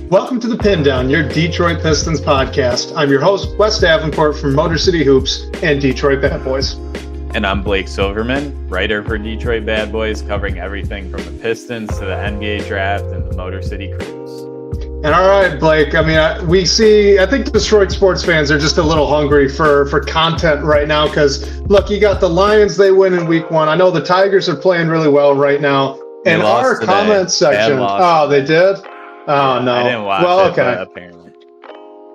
Welcome to the Pindown, your Detroit Pistons podcast. I'm your host, Wes Davenport from Motor City Hoops and Detroit Bad Boys. And I'm Blake Silverman, writer for Detroit Bad Boys, covering everything from the Pistons to the NBA draft and the Motor City Cruise. And all right, Blake, I think Detroit sports fans are just a little hungry for content right now because, look, you got the Lions, they win in week 1. I know the Tigers are playing really well right now. And our comment section, they did? Oh, no. I didn't watch okay. Apparently.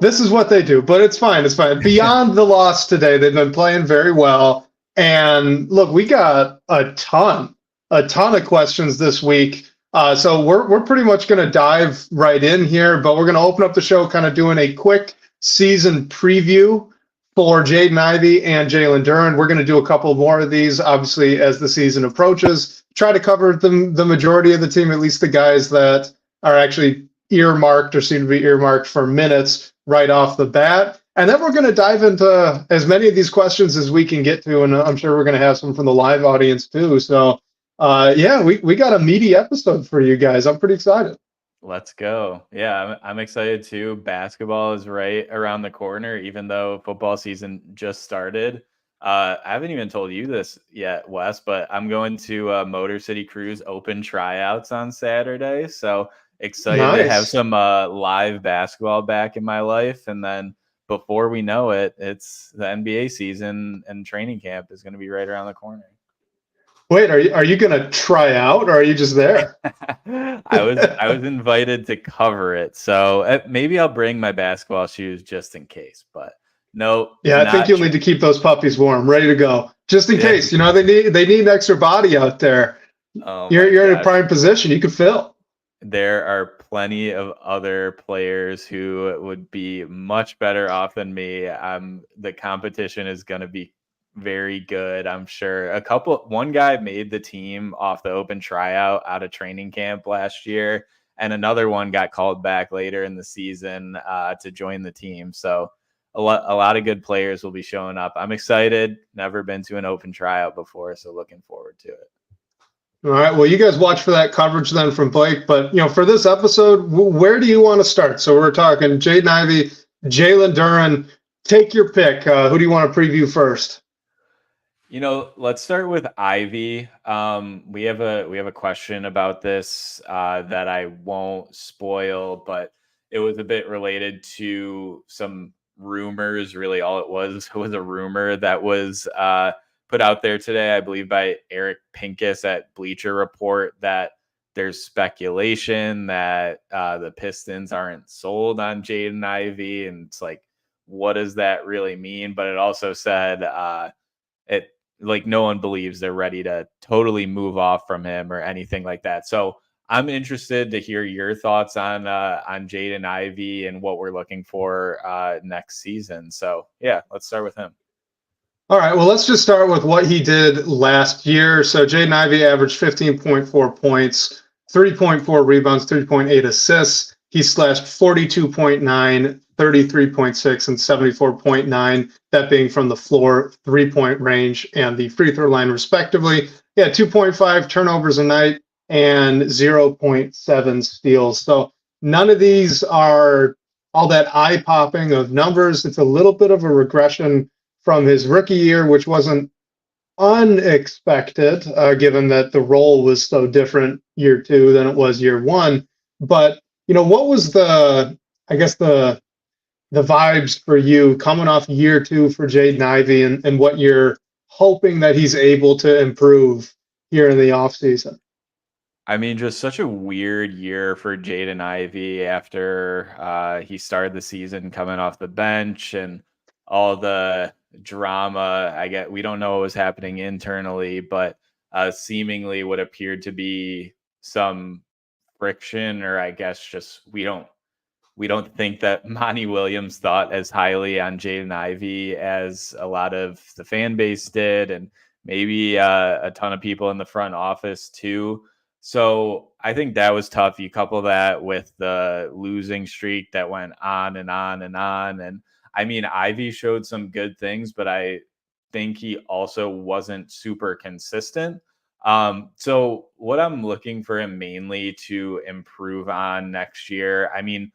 This is what they do, but it's fine. It's fine. Beyond the loss today, they've been playing very well. And look, we got a ton of questions this week. So we're pretty much going to dive right in here, but we're going to open up the show kind of doing a quick season preview for Jaden, Ivey and Jalen Duren. We're going to do a couple more of these, obviously, as the season approaches. Try to cover the majority of the team, at least the guys that are actually earmarked or seem to be earmarked for minutes right off the bat. And then we're going to dive into as many of these questions as we can get to, and I'm sure we're going to have some from the live audience too. So, we got a meaty episode for you guys. I'm pretty excited. Let's go. Yeah, I'm excited too. Basketball is right around the corner, even though football season just started. I haven't even told you this yet, Wes, but I'm going to Motor City Cruise open tryouts on Saturday. So excited to have some live basketball back in my life. And then before we know it, it's the NBA season and training camp is going to be right around the corner. Wait, are you going to try out or are you just there? I was invited to cover it. So maybe I'll bring my basketball shoes just in case, but no. Yeah, I think you'll need to keep those puppies warm, ready to go. Just in case, they need extra body out there. You're in a prime position. You could fill. There are plenty of other players who would be much better off than me. The competition is going to be very good, I'm sure. One guy made the team off the open tryout out of training camp last year, and another one got called back later in the season to join the team. So a lot of good players will be showing up. I'm excited. Never been to an open tryout before, so looking forward to it. All right. Well, you guys watch for that coverage then from Blake. But, for this episode, where do you want to start? So we're talking Jaden Ivey, Jalen Duren. Take your pick. Who do you want to preview first? Let's start with Ivey. We have a question about this that I won't spoil, but it was a bit related to some rumors. Really, all it was a rumor that was put out there today, I believe, by Eric Pincus at Bleacher Report, that there's speculation that the Pistons aren't sold on Jaden Ivey, and it's like, what does that really mean? But it also said no one believes they're ready to totally move off from him or anything like that. So I'm interested to hear your thoughts on Jaden Ivey and what we're looking for next season. So yeah, let's start with him. All right, well, let's just start with what he did last year. So Jaden Ivey averaged 15.4 points, 3.4 rebounds, 3.8 assists. He slashed 42.9, 33.6, and 74.9, that being from the floor, 3-point range, and the free throw line, respectively. He had 2.5 turnovers a night and 0.7 steals. So none of these are all that eye-popping of numbers. It's a little bit of a regression from his rookie year, which wasn't unexpected, given that the role was so different year 2 than it was year 1. But, what was the vibes for you coming off year 2 for Jaden Ivey and what you're hoping that he's able to improve here in the offseason? I mean, just such a weird year for Jaden Ivey after he started the season coming off the bench and all the drama. We don't know what was happening internally, but seemingly what appeared to be some friction, or I guess just we don't think that Monty Williams thought as highly on Jaden Ivey as a lot of the fan base did, and maybe a ton of people in the front office too. So I think that was tough. You couple that with the losing streak that went on and on and on. And I mean, Ivey showed some good things, but I think he also wasn't super consistent. So what I'm looking for him mainly to improve on next year, I mean,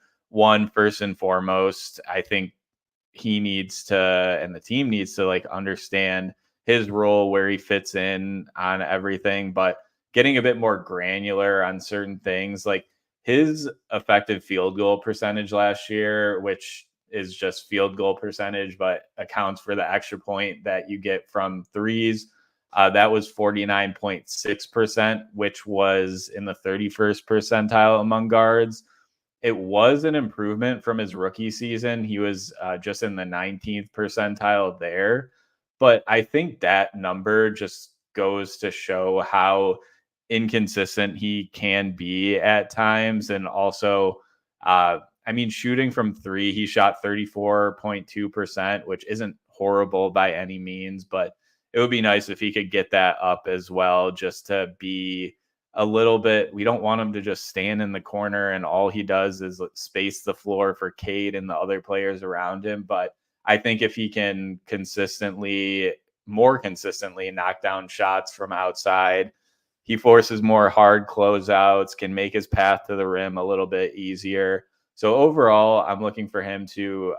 first and foremost, I think he needs to, and the team needs to like understand his role, where he fits in on everything, but getting a bit more granular on certain things, like his effective field goal percentage last year, which is just field goal percentage, but accounts for the extra point that you get from threes. That was 49.6%, which was in the 31st percentile among guards. It was an improvement from his rookie season. He was just in the 19th percentile there. But I think that number just goes to show how inconsistent he can be at times. And also, shooting from three, he shot 34.2%, which isn't horrible by any means, but it would be nice if he could get that up as well, just to be a little bit. We don't want him to just stand in the corner and all he does is space the floor for Cade and the other players around him. But I think if he can more consistently knock down shots from outside, he forces more hard closeouts, can make his path to the rim a little bit easier. So overall, I'm looking for him to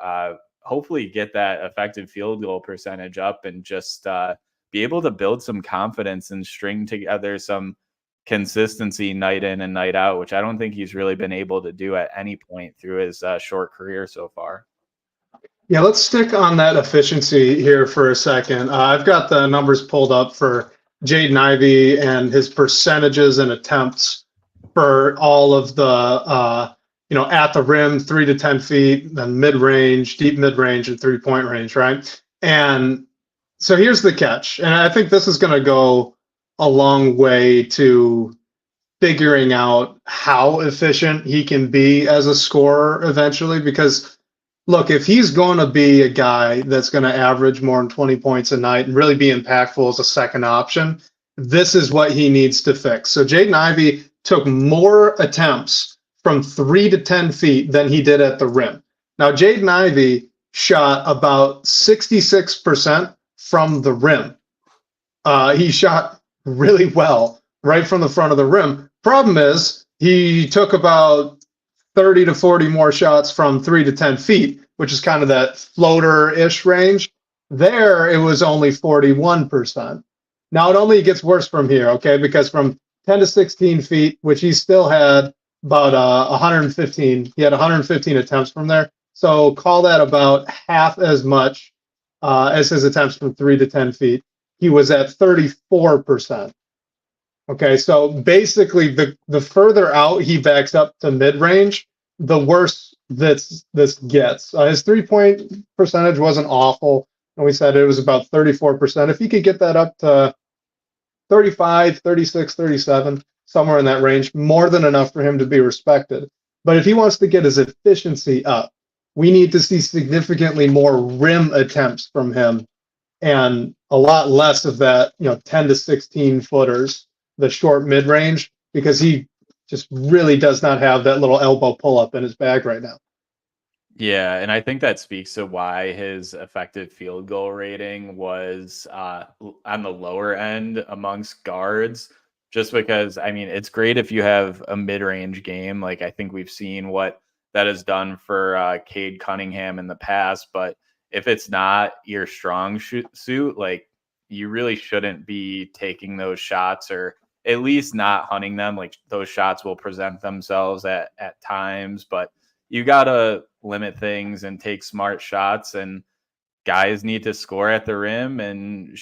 hopefully get that effective field goal percentage up and just be able to build some confidence and string together some consistency night in and night out, which I don't think he's really been able to do at any point through his short career so far. Yeah, let's stick on that efficiency here for a second. I've got the numbers pulled up for Jaden Ivey and his percentages and attempts for all of the, at the rim, 3 to 10 feet, then mid-range, deep mid-range, and three-point range, right? And so here's the catch. And I think this is going to go a long way to figuring out how efficient he can be as a scorer eventually. Because, look, if he's going to be a guy that's going to average more than 20 points a night and really be impactful as a second option, this is what he needs to fix. So Jaden Ivey took more attempts from 3 to 10 feet than he did at the rim. Now, Jaden Ivey shot about 66% from the rim. He shot really well right from the front of the rim. Problem is, he took about 30 to 40 more shots from 3 to 10 feet, which is kind of that floater-ish range. There, it was only 41%. Now, it only gets worse from here, okay? Because from 10 to 16 feet, which he still had about 115, he had 115 attempts from there. So call that about half as much as his attempts from 3 to 10 feet. He was at 34%. Okay, so basically the further out he backs up to mid-range, the worse this gets. His three-point percentage wasn't awful, and we said it was about 34%. If he could get that up to 35, 36, 37, somewhere in that range, more than enough for him to be respected. But if he wants to get his efficiency up, we need to see significantly more rim attempts from him and a lot less of that, 10 to 16 footers, the short mid-range, because he just really does not have that little elbow pull-up in his bag right now. Yeah, and I think that speaks to why his effective field goal rating was on the lower end amongst guards, just because, it's great if you have a mid-range game. Like, I think we've seen what that has done for Cade Cunningham in the past, but if it's not your strong suit, like, you really shouldn't be taking those shots, or at least not hunting them. Like, those shots will present themselves at times, but you got to limit things and take smart shots, and guys need to score at the rim and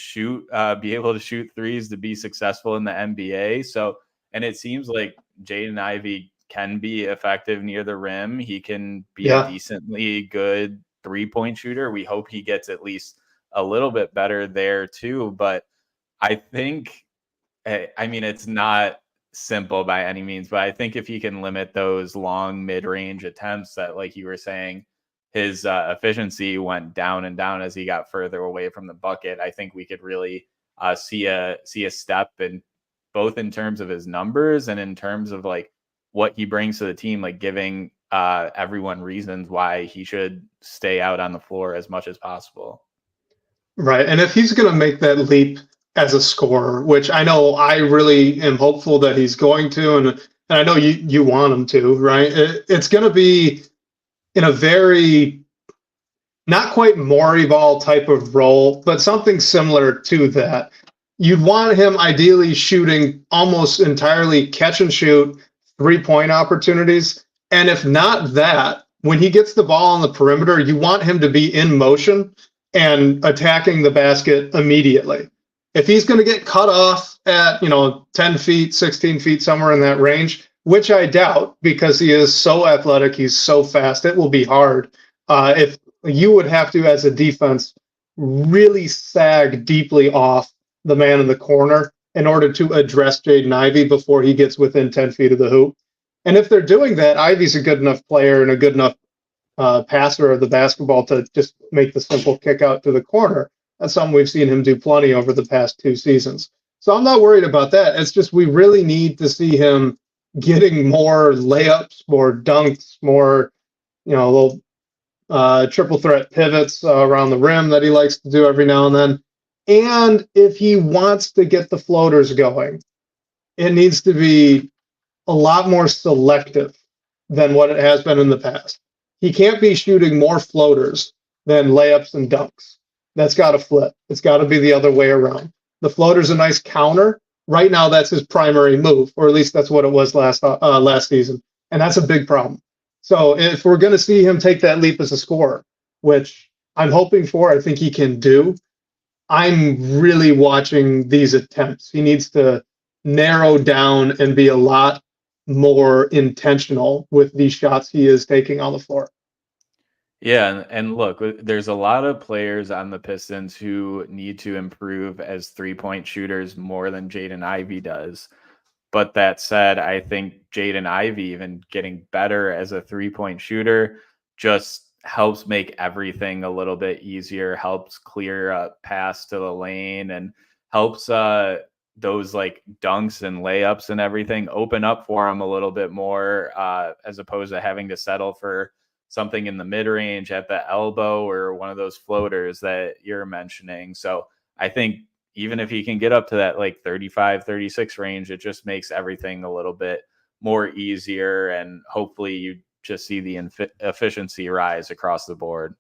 be able to shoot threes to be successful in the NBA. So, and it seems like Jaden Ivey can be effective near the rim. He can be a decently good 3-point shooter. We hope he gets at least a little bit better there too. But I think, it's not simple by any means, but I think if he can limit those long mid-range attempts that, like you were saying, his efficiency went down and down as he got further away from the bucket. I think we could really see a step in both in terms of his numbers and in terms of like what he brings to the team, like giving everyone reasons why he should stay out on the floor as much as possible. Right. And if he's going to make that leap as a scorer, which I know I really am hopeful that he's going to, and I know you want him to, right? It's going to be in a very not quite Maury ball type of role, but something similar to that. You'd want him ideally shooting almost entirely catch and shoot 3-point opportunities. And if not that, when he gets the ball on the perimeter, you want him to be in motion and attacking the basket immediately. If he's going to get cut off at, 10 feet, 16 feet, somewhere in that range, which I doubt because he is so athletic, he's so fast, it will be hard. If you would have to, as a defense, really sag deeply off the man in the corner in order to address Jaden Ivey before he gets within 10 feet of the hoop. And if they're doing that, Ivey's a good enough player and a good enough passer of the basketball to just make the simple kick out to the corner. That's something we've seen him do plenty over the past 2 seasons. So I'm not worried about that. It's just we really need to see him getting more layups, more dunks, more, little triple threat pivots around the rim that he likes to do every now and then. And if he wants to get the floaters going, it needs to be a lot more selective than what it has been in the past. He can't be shooting more floaters than layups and dunks. That's got to flip. It's got to be the other way around. The floater's a nice counter. Right now, that's his primary move, or at least that's what it was last season. And that's a big problem. So if we're going to see him take that leap as a scorer, which I'm hoping for, I think he can do, I'm really watching these attempts. He needs to narrow down and be a lot more intentional with these shots he is taking on the floor. Yeah, and look, there's a lot of players on the Pistons who need to improve as 3-point shooters more than Jaden Ivey does. But that said, I think Jaden Ivey even getting better as a 3-point shooter just helps make everything a little bit easier, helps clear a pass to the lane, and helps those like dunks and layups and everything open up for him a little bit more, as opposed to having to settle for something in the mid-range at the elbow or one of those floaters that you're mentioning. So I think even if he can get up to that like 35, 36 range, it just makes everything a little bit more easier. And hopefully you just see the efficiency rise across the board.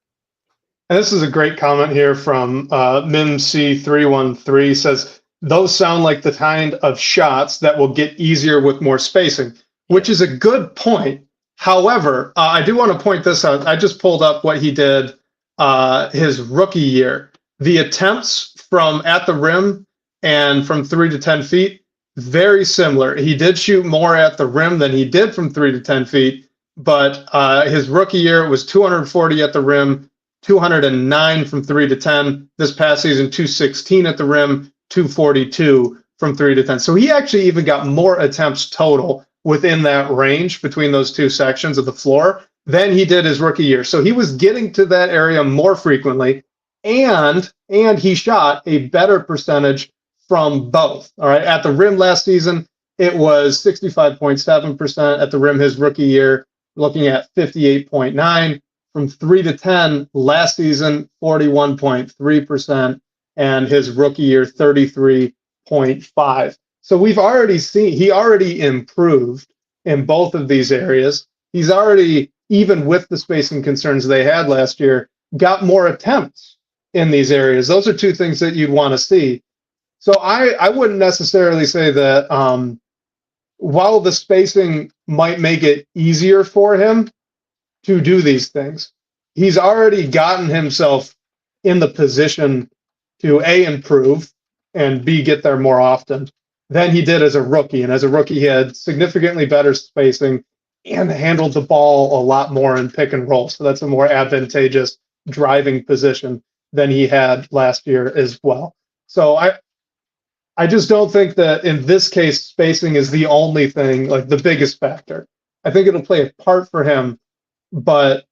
And this is a great comment here from MimC313 says, those sound like the kind of shots that will get easier with more spacing, which is a good point. However, I do want to point this out. I just pulled up what he did his rookie year. The attempts from at the rim and from 3 to 10 feet, very similar. He did shoot more at the rim than he did from 3 to 10 feet, but his rookie year it was 240 at the rim, 209 from 3 to 10. This past season, 216 at the rim, 242 from 3 to 10. So he actually even got more attempts total within that range between those two sections of the floor than he did his rookie year. So he was getting to that area more frequently, and he shot a better percentage from both. All right. At the rim last season, it was 65.7%. At the rim his rookie year, looking at 58.9. From 3 to 10 last season, 41.3%. And his rookie year, 33.5. So we've already seen he already improved in both of these areas. He's already, even with the spacing concerns they had last year, got more attempts in these areas. Those are two things that you'd want to see. So I wouldn't necessarily say that while the spacing might make it easier for him to do these things, he's already gotten himself in the position to A, improve, and B, get there more often than he did as a rookie. And as a rookie, he had significantly better spacing and handled the ball a lot more in pick and roll. So that's a more advantageous driving position than he had last year as well. So I just don't think that in this case, spacing is the only thing, like the biggest factor. I think it'll play a part for him, but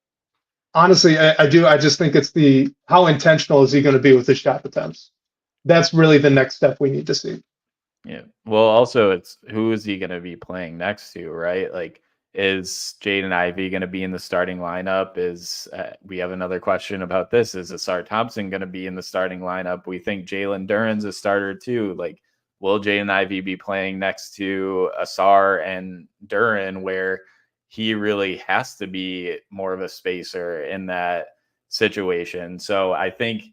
honestly, I just think it's how intentional is he going to be with his shot attempts? That's really the next step we need to see. Yeah. Well, also it's who is he going to be playing next to, right? Like, is Jaden Ivey going to be in the starting lineup? We have another question about this. Is Asar Thompson going to be in the starting lineup? We think Jalen Duren's a starter too. Like, will Jaden Ivey be playing next to Asar and Duren, where he really has to be more of a spacer in that situation. So I think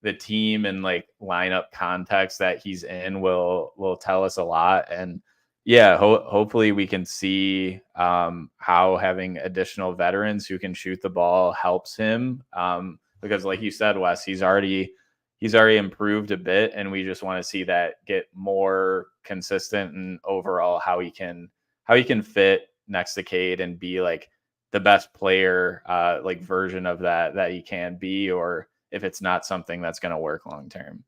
the team and like lineup context that he's in will tell us a lot. And yeah, hopefully we can see how having additional veterans who can shoot the ball helps him. Because like you said, Wes, he's already improved a bit, and we just want to see that get more consistent and overall how he can fit next to Cade and be like the best player like version of that he can be, or if it's not something that's going to work long term.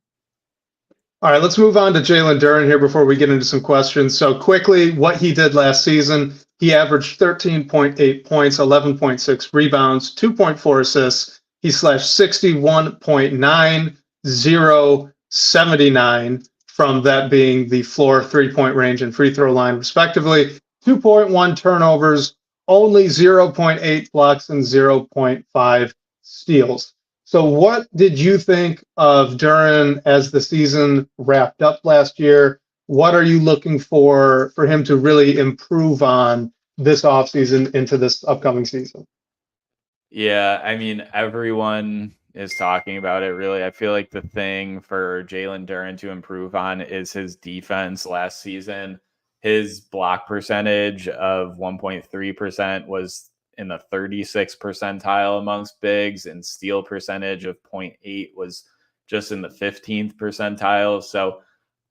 All right, let's move on to Jalen Duren here before we get into some questions. So quickly, what he did last season, he averaged 13.8 points, 11.6 rebounds, 2.4 assists. He slashed 61.9, 0, 79 from that being the floor, 3-point range, and free throw line, respectively. 2.1 turnovers, only 0.8 blocks, and 0.5 steals. So what did you think of Duren as the season wrapped up last year? What are you looking for him to really improve on this offseason into this upcoming season? Yeah, I mean, everyone is talking about it, really. I feel like the thing for Jalen Duren to improve on is his defense. Last season, his block percentage of 1.3% was in the 36th percentile amongst bigs, and steal percentage of 0.8 was just in the 15th percentile. So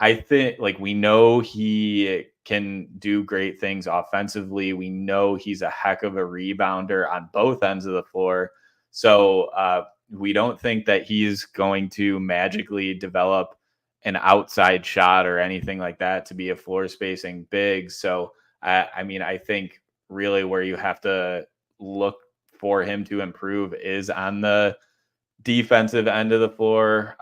I think like we know he can do great things offensively. We know he's a heck of a rebounder on both ends of the floor. So we don't think that he's going to magically develop an outside shot or anything like that to be a floor spacing big. So I mean, I think really where you have to look for him to improve is on the defensive end of the floor.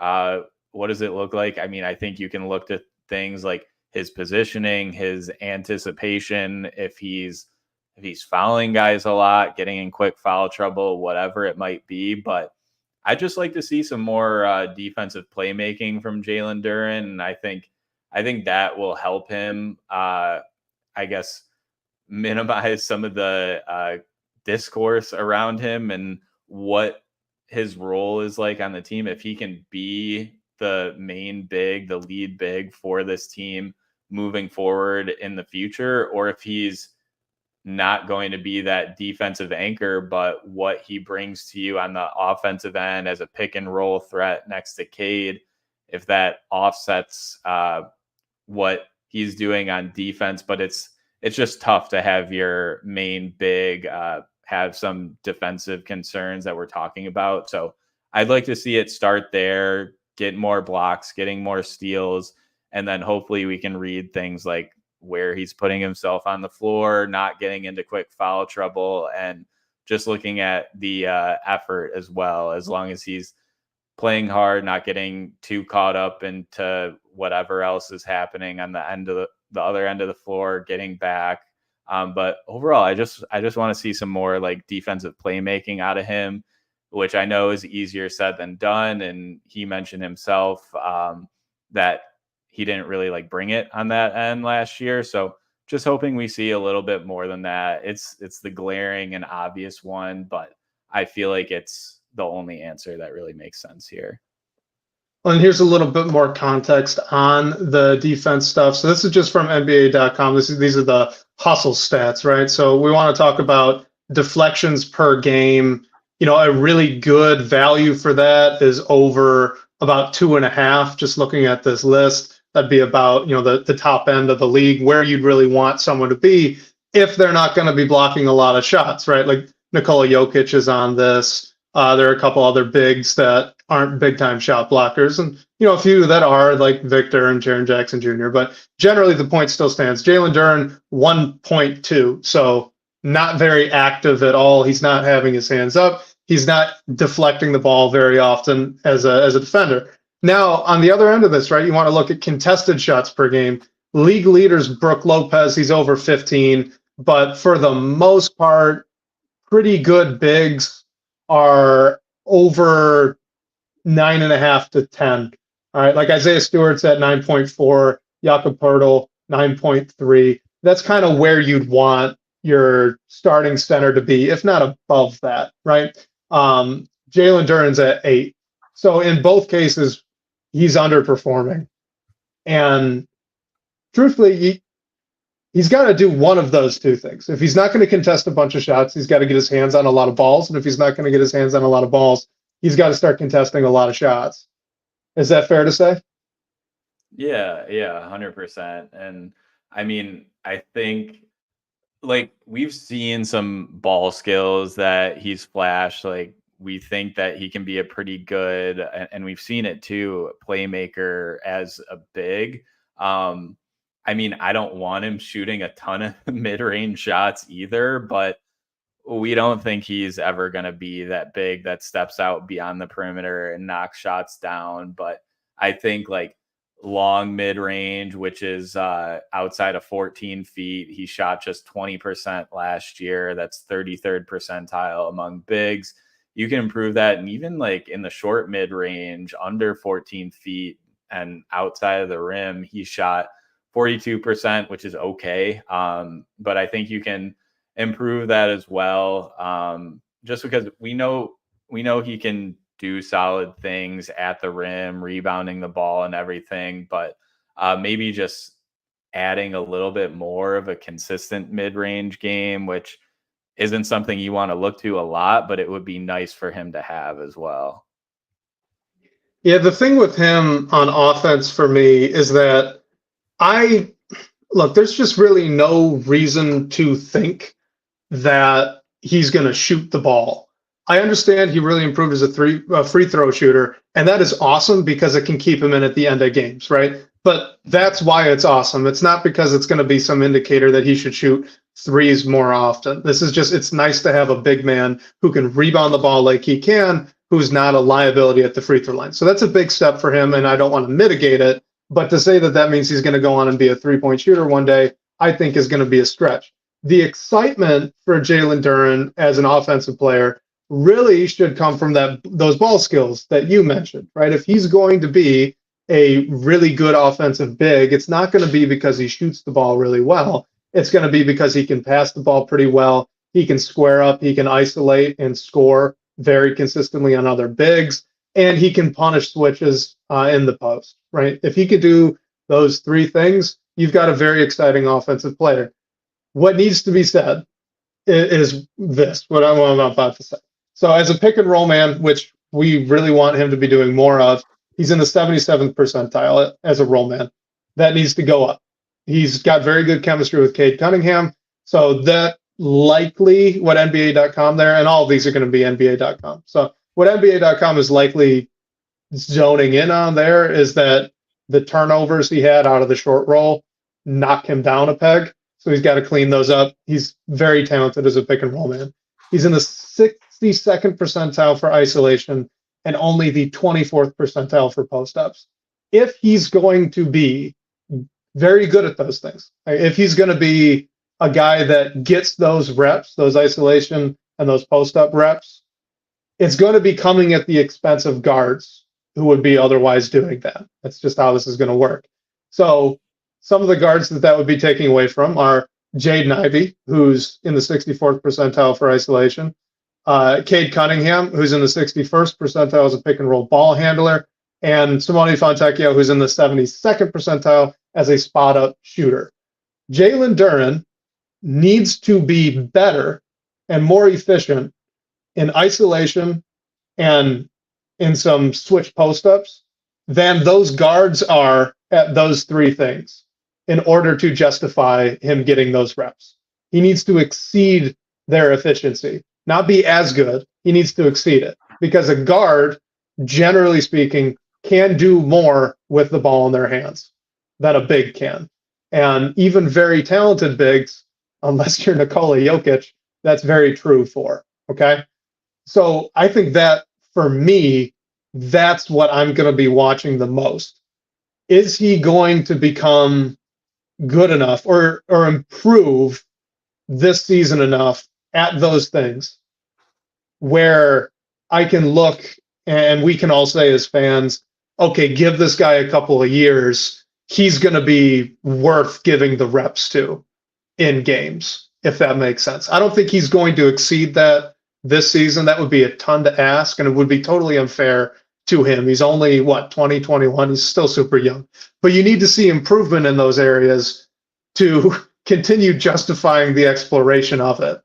What does it look like? I mean, I think you can look at things like his positioning, his anticipation, if he's fouling guys a lot, getting in quick foul trouble, whatever it might be. But I just like to see some more defensive playmaking from Jalen Duren, and I think that will help him, I guess, minimize some of the discourse around him and what his role is like on the team. If he can be the main big, the lead big for this team moving forward in the future, or if he's not going to be that defensive anchor, but what he brings to you on the offensive end as a pick and roll threat next to Cade, if that offsets what he's doing on defense. But it's just tough to have your main big have some defensive concerns that we're talking about. So I'd like to see it start there, get more blocks, getting more steals, and then hopefully we can read things like where he's putting himself on the floor, not getting into quick foul trouble, and just looking at the effort as well. As long as he's playing hard, not getting too caught up into whatever else is happening on the end of the other end of the floor, getting back. But overall, I just want to see some more like defensive playmaking out of him, which I know is easier said than done. And he mentioned himself that he didn't really like bring it on that end last year. So just hoping we see a little bit more than that. It's the glaring and obvious one, but I feel like it's the only answer that really makes sense here. Well, and here's a little bit more context on the defense stuff. So this is just from NBA.com. These are the hustle stats, right? So we want to talk about deflections per game. You know, a really good value for that is over about 2.5. Just looking at this list, that'd be about, the top end of the league where you'd really want someone to be if they're not going to be blocking a lot of shots, right? Like Nikola Jokic is on this. There are a couple other bigs that aren't big-time shot blockers, and a few that are, like Victor and Jaren Jackson Jr., but generally the point still stands. Jalen Duren, 1.2, so not very active at all. He's not having his hands up. He's not deflecting the ball very often as a defender. Now, on the other end of this, right, you want to look at contested shots per game. League leaders, Brook Lopez, he's over 15, but for the most part, pretty good bigs are over 9.5 to 10. All right, like Isaiah Stewart's at 9.4, Jakob Poeltl 9.3. That's kind of where you'd want your starting center to be, if not above that, right? Jalen Duren's at 8. So in both cases, he's underperforming. And truthfully, he's got to do one of those two things. If he's not going to contest a bunch of shots, he's got to get his hands on a lot of balls. And if he's not going to get his hands on a lot of balls, he's got to start contesting a lot of shots. Is that fair to say? Yeah, 100%. And I mean, I think like we've seen some ball skills that he's flashed. Like we think that he can be a pretty good, and we've seen it too, playmaker as a big. I mean, I don't want him shooting a ton of mid-range shots either, but we don't think he's ever going to be that big that steps out beyond the perimeter and knocks shots down. But I think like long mid-range, which is outside of 14 feet, he shot just 20% last year. That's 33rd percentile among bigs. You can improve that. And even like in the short mid-range, under 14 feet and outside of the rim, he shot 42%, which is okay. But I think you can improve that as well. Just because we know he can do solid things at the rim, rebounding the ball and everything, but maybe just adding a little bit more of a consistent mid-range game, which isn't something you want to look to a lot, but it would be nice for him to have as well. Yeah, the thing with him on offense for me is that there's just really no reason to think that he's going to shoot the ball. I understand he really improved as a free throw shooter, and that is awesome because it can keep him in at the end of games, right? But that's why it's awesome. It's not because it's going to be some indicator that he should shoot threes more often. It's nice to have a big man who can rebound the ball like he can, who's not a liability at the free throw line. So that's a big step for him, and I don't want to mitigate it. But to say that that means he's going to go on and be a three-point shooter one day, I think is going to be a stretch. The excitement for Jalen Duren as an offensive player really should come from those ball skills that you mentioned, right? If he's going to be a really good offensive big, it's not going to be because he shoots the ball really well. It's going to be because he can pass the ball pretty well. He can square up, he can isolate and score very consistently on other bigs, and he can punish switches in the post, right? If he could do those three things, you've got a very exciting offensive player. What needs to be said is what I'm about to say. So as a pick and roll man, which we really want him to be doing more of, he's in the 77th percentile as a roll man. That needs to go up. He's got very good chemistry with Cade Cunningham. So that likely what NBA.com there, and all of these are going to be NBA.com. So what NBA.com is likely zoning in on there is that the turnovers he had out of the short roll knock him down a peg. So he's got to clean those up. He's very talented as a pick and roll man. He's in the 62nd percentile for isolation and only the 24th percentile for post-ups. If he's going to be very good at those things, if he's going to be a guy that gets those reps, those isolation and those post-up reps, it's going to be coming at the expense of guards who would be otherwise doing that. That's just how this is going to work. So some of the guards that would be taking away from are Jaden Ivey, who's in the 64th percentile for isolation, Cade Cunningham, who's in the 61st percentile as a pick and roll ball handler, and Simone Fontecchio, who's in the 72nd percentile as a spot up shooter. Jalen Duren needs to be better and more efficient in isolation and in some switch post-ups than those guards are at those three things in order to justify him getting those reps. He needs to exceed their efficiency, not be as good. He needs to exceed it because a guard, generally speaking, can do more with the ball in their hands than a big can. And even very talented bigs, unless you're Nikola Jokic, that's very true for, okay? So I think that, for me, that's what I'm going to be watching the most. Is he going to become good enough or improve this season enough at those things where I can look and we can all say as fans, okay, give this guy a couple of years. He's going to be worth giving the reps to in games. if that makes sense. I don't think he's going to exceed that this season. That would be a ton to ask, and it would be totally unfair to him. He's only, 20, 21. He's still super young. But you need to see improvement in those areas to continue justifying the exploration of it.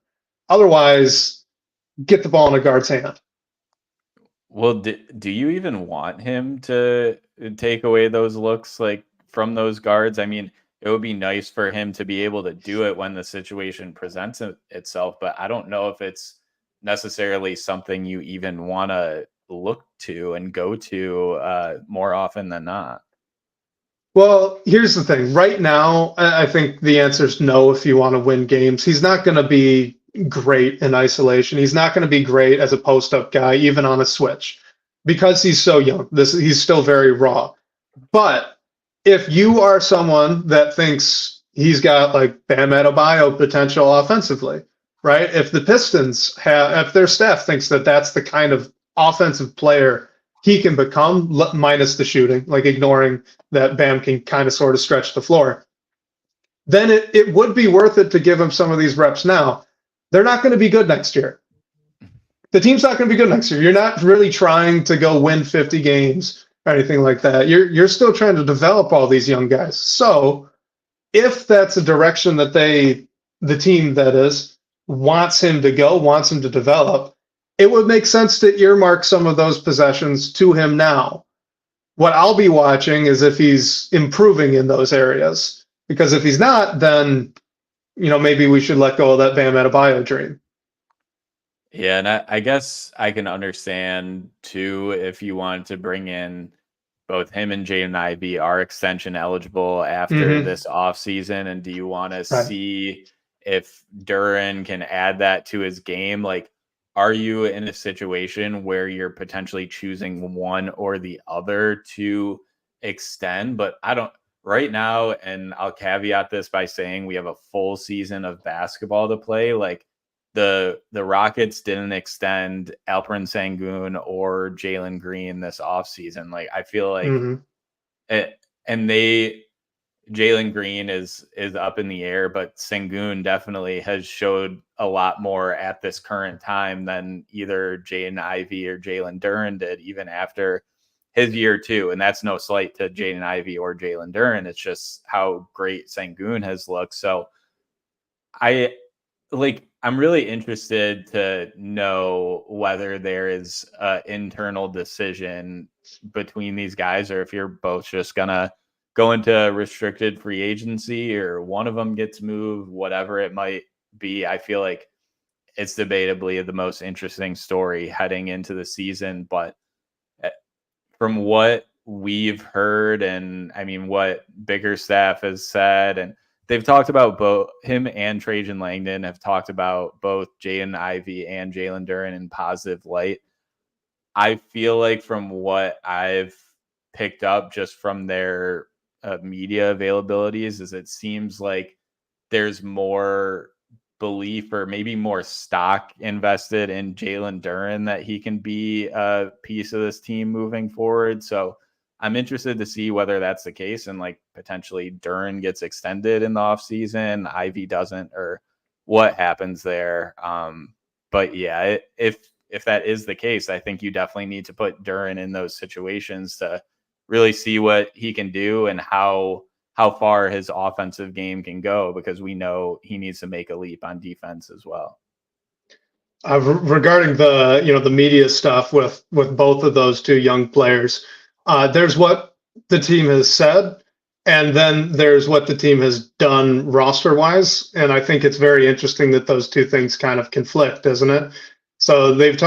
Otherwise, get the ball in a guard's hand. Well, do you even want him to take away those looks like from those guards? I mean, it would be nice for him to be able to do it when the situation presents itself, but I don't know if it's necessarily something you even want to look to and go to more often than not. Well, here's the thing. Right now, I think the answer is no if you want to win games. He's not going to be great in isolation. He's not going to be great as a post-up guy, even on a switch, because he's so young. He's still very raw. But if you are someone that thinks he's got like Bam Adebayo potential offensively, right? If the Pistons if their staff thinks that that's the kind of offensive player he can become, minus the shooting, like ignoring that Bam can kind of sort of stretch the floor, then it would be worth it to give him some of these reps now. They're not going to be good next year. The team's not going to be good next year. You're not really trying to go win 50 games or anything like that. You're still trying to develop all these young guys. So if that's a direction that the team that is, wants him to go, wants him to develop, it would make sense to earmark some of those possessions to him now. What I'll be watching is if he's improving in those areas. Because if he's not, then maybe we should let go of that Bam Adebayo dream. Yeah, and I guess I can understand too if you wanted to bring in both him and Jaden Ivey are extension eligible after this offseason. And do you want to see if Duren can add that to his game? Like, are you in a situation where you're potentially choosing one or the other to extend? But I don't right now, and I'll caveat this by saying we have a full season of basketball to play. Like the Rockets didn't extend Alperen Sengun or Jalen Green this offseason. Like I feel like Jalen Green is up in the air, but Sengun definitely has showed a lot more at this current time than either Jaden Ivey or Jalen Duren did, even after his year two. And that's no slight to Jaden Ivey or Jalen Duren. It's just how great Sengun has looked. So I'm really interested to know whether there is an internal decision between these guys, or if you're both just gonna go into restricted free agency, or one of them gets moved, whatever it might be. I feel like it's debatably the most interesting story heading into the season. But from what we've heard, and I mean, what Bickerstaff has said, and they've talked about both him and Trajan Langdon have talked about both Jaden Ivey and Jalen Duren in positive light. I feel like from what I've picked up just from their media availabilities is it seems like there's more belief or maybe more stock invested in Jalen Duren that he can be a piece of this team moving forward. So I'm interested to see whether that's the case and like potentially Duren gets extended in the offseason, Ivy doesn't, or what happens there. But yeah, if that is the case, I think you definitely need to put Duren in those situations to really see what he can do and how far his offensive game can go, because we know he needs to make a leap on defense as well. Regarding the media stuff with both of those two young players, there's what the team has said, and then there's what the team has done roster-wise, and I think it's very interesting that those two things kind of conflict, isn't it? So they've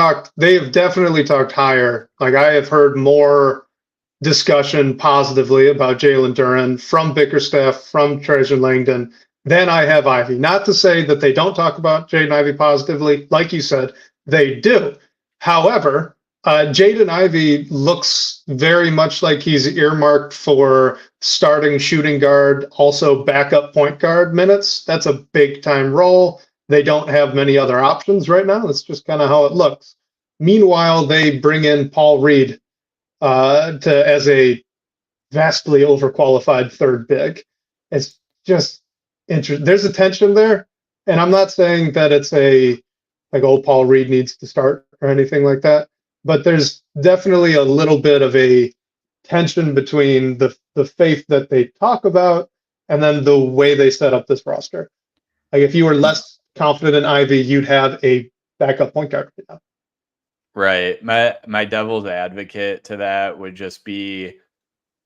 definitely talked higher. Like I have heard more discussion positively about Jalen Duren from Bickerstaff, from Trajan Langdon, than I have Ivy. Not to say that they don't talk about Jaden Ivey positively. Like you said, they do. However, Jaden Ivey looks very much like he's earmarked for starting shooting guard, also backup point guard minutes. That's a big time role. They don't have many other options right now. That's just kind of how it looks. Meanwhile, they bring in Paul Reed as a vastly overqualified third big. It's just interesting. There's a tension there And I'm not saying that it's like old Paul Reed needs to start or anything like that, but there's definitely a little bit of a tension between the faith that they talk about and then the way they set up this roster. Like if you were less confident in Ivey, you'd have a backup point guard right now. Right. My devil's advocate to that would just be,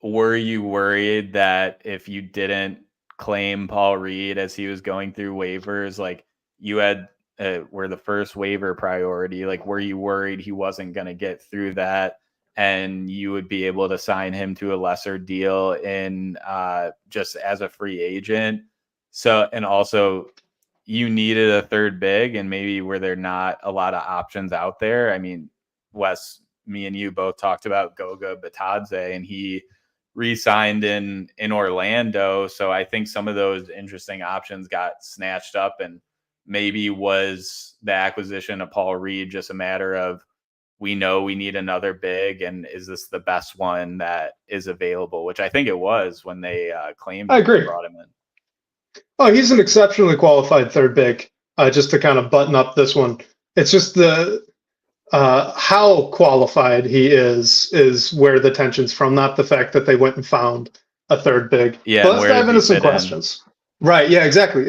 were you worried that if you didn't claim Paul Reed as he was going through waivers, like you had were the first waiver priority, like were you worried he wasn't going to get through that and you would be able to sign him to a lesser deal in just as a free agent? So, and also you needed a third big, and maybe were there not a lot of options out there? I mean, Wes, me and you both talked about Goga Batadze, and he re-signed in Orlando. So I think some of those interesting options got snatched up, and maybe was the acquisition of Paul Reed just a matter of, we know we need another big, and is this the best one that is available? Which I think it was when they claimed I agree. brought him in. Oh, he's an exceptionally qualified third big. Just to kind of button up this one, it's just the how qualified he is where the tension's from, not the fact that they went and found a third big. Yeah, but let's dive into some questions. Right, yeah, exactly.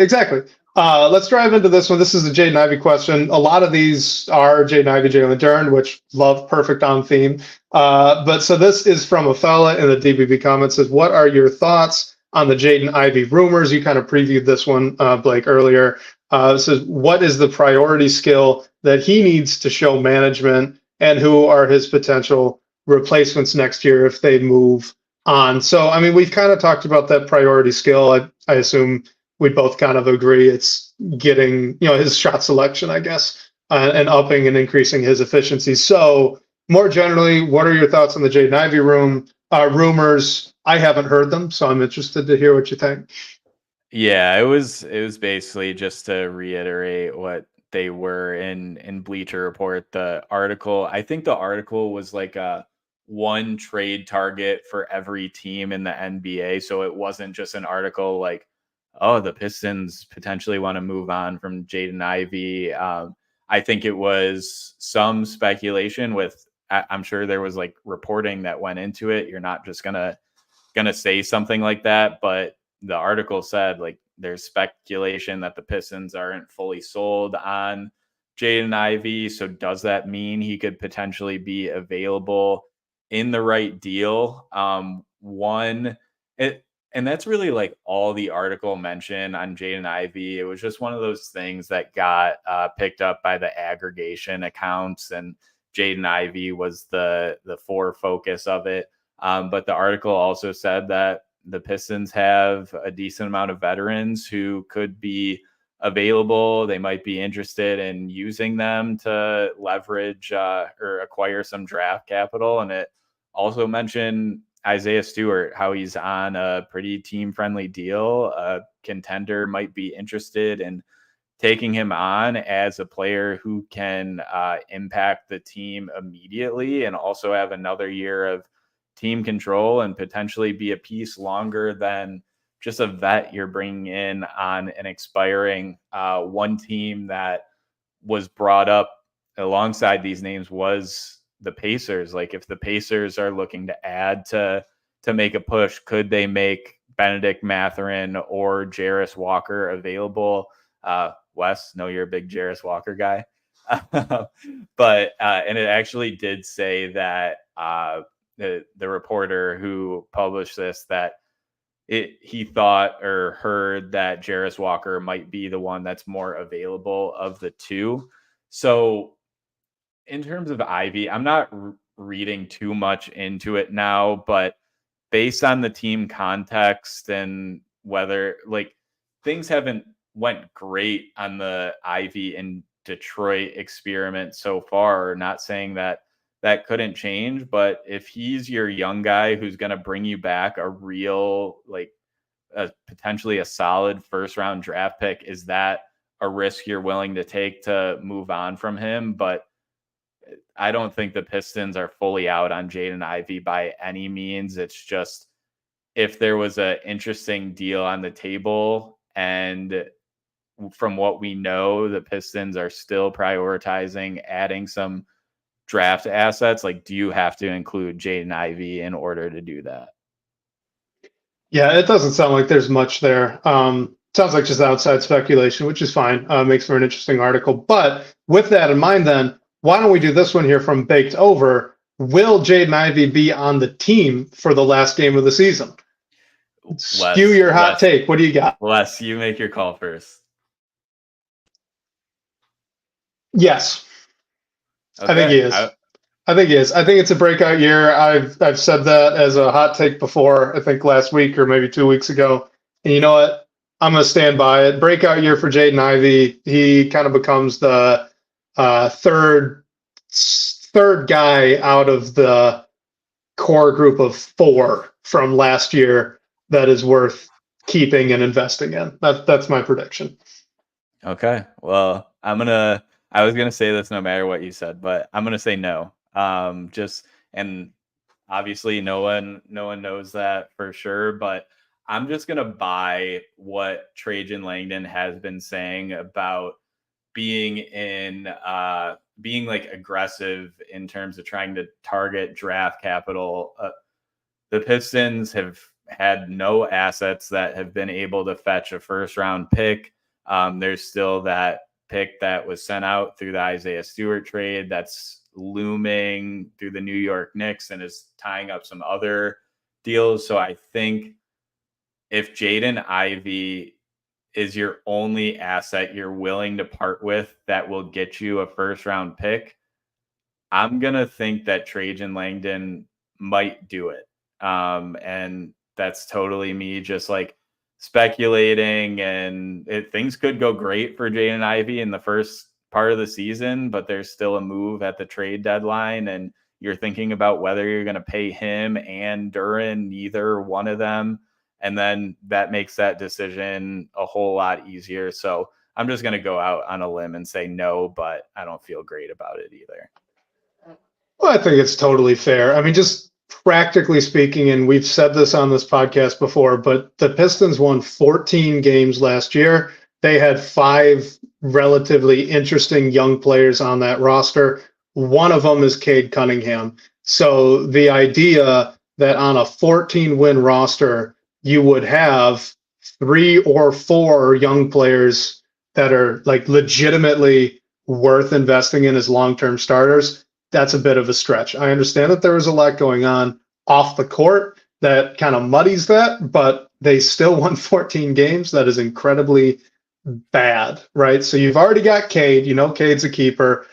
Let's dive into this one. This is a Jaden Ivey question. A lot of these are Jaden Ivey, Jalen Duren, which love, perfect on theme. But so this is from a fella in the DBB comments. Says, what are your thoughts on the Jaden Ivey rumors? You kind of previewed this one, Blake, earlier. Says, what is the priority skill that he needs to show management, and who are his potential replacements next year if they move on? So, I mean, we've kind of talked about that priority skill. I assume we both kind of agree it's getting, his shot selection, I guess, and upping and increasing his efficiency. So, more generally, what are your thoughts on the Jaden Ivey rumors? I haven't heard them, so I'm interested to hear what you think. Yeah, it was basically just to reiterate what they were in Bleacher Report. The article, I think the article was like a one trade target for every team in the NBA. So it wasn't just an article like, oh, the Pistons potentially want to move on from Jaden Ivey. I think it was some speculation with, I'm sure there was like reporting that went into it. You're not just gonna say something like that, but the article said like there's speculation that the Pistons aren't fully sold on Jaden Ivey. So does that mean he could potentially be available in the right deal? And that's really like all the article mentioned on Jaden Ivey. It was just one of those things that got picked up by the aggregation accounts, and Jaden Ivey was the focus of it. But the article also said that the Pistons have a decent amount of veterans who could be available. They might be interested in using them to leverage or acquire some draft capital. And it also mentioned Isaiah Stewart, how he's on a pretty team-friendly deal. A contender might be interested in taking him on as a player who can impact the team immediately and also have another year of team control and potentially be a piece longer than just a vet you're bringing in on an expiring. One team that was brought up alongside these names was the Pacers. Like if the Pacers are looking to add to make a push, could they make Benedict Mathurin or Jarris Walker available? Wes, know you're a big Jarris Walker guy. But and it actually did say that the reporter who published this, that he thought or heard that Jarris Walker might be the one that's more available of the two. So in terms of Ivey, I'm not reading too much into it now, but based on the team context and whether like things haven't went great on the Ivey and Detroit experiment so far, not saying that couldn't change, but if he's your young guy who's going to bring you back a real, like potentially a solid first round draft pick, is that a risk you're willing to take to move on from him? But I don't think the Pistons are fully out on Jaden Ivey by any means. It's just if there was an interesting deal on the table and from what we know, the Pistons are still prioritizing adding some draft assets. Like, do you have to include Jaden Ivey in order to do that? Yeah, it doesn't sound like there's much there. Sounds like just outside speculation, which is fine. Makes for an interesting article. But with that in mind, then, why don't we do this one here from Baked Over? Will Jaden Ivey be on the team for the last game of the season? Skew your hot take. What do you got? Wes, you make your call first. Yes. Okay. I think he is. I think he is. I think it's a breakout year. I've said that as a hot take before, I think last week or maybe 2 weeks ago. And you know what? I'm going to stand by it. Breakout year for Jaden Ivey. He kind of becomes the third guy out of the core group of 4 from last year that is worth keeping and investing in. That's my prediction. Okay. Well, I was gonna say this no matter what you said, but I'm gonna say no. And obviously no one knows that for sure, but I'm just gonna buy what Trajan Langdon has been saying about being like aggressive in terms of trying to target draft capital. The Pistons have had no assets that have been able to fetch a first round pick. There's still that pick that was sent out through the Isaiah Stewart trade that's looming through the New York Knicks and is tying up some other deals. So I think if Jaden Ivey is your only asset you're willing to part with that will get you a first round pick, I'm going to think that Trajan Langdon might do it. And that's totally me just like speculating, and things could go great for Jaden Ivey in the first part of the season, but there's still a move at the trade deadline, and you're thinking about whether you're going to pay him and Duren, neither one of them. And then that makes that decision a whole lot easier. So I'm just going to go out on a limb and say no, but I don't feel great about it either. Well, I think it's totally fair. I mean, just practically speaking, and we've said this on this podcast before, but the Pistons won 14 games last year. They had 5 relatively interesting young players on that roster. One of them is Cade Cunningham. So the idea that on a 14-win roster, you would have 3 or 4 young players that are like legitimately worth investing in as long-term starters, that's a bit of a stretch. I understand that there was a lot going on off the court that kind of muddies that, but they still won 14 games. That is incredibly bad, right? So you've already got Cade. You know Cade's a keeper.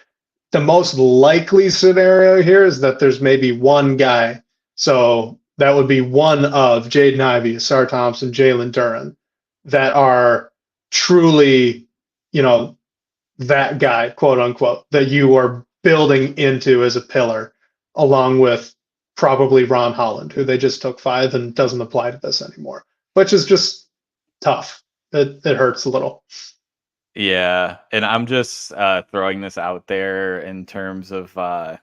The most likely scenario here is that there's maybe one guy. So that would be one of Jaden Ivey, Asar Thompson, Jalen, Duren, that are truly, that guy, quote unquote, that you are building into as a pillar, along with probably Ron Holland, who they just took 5 and doesn't apply to this anymore, which is just tough. It hurts a little. Yeah, and I'm just throwing this out there in terms of, I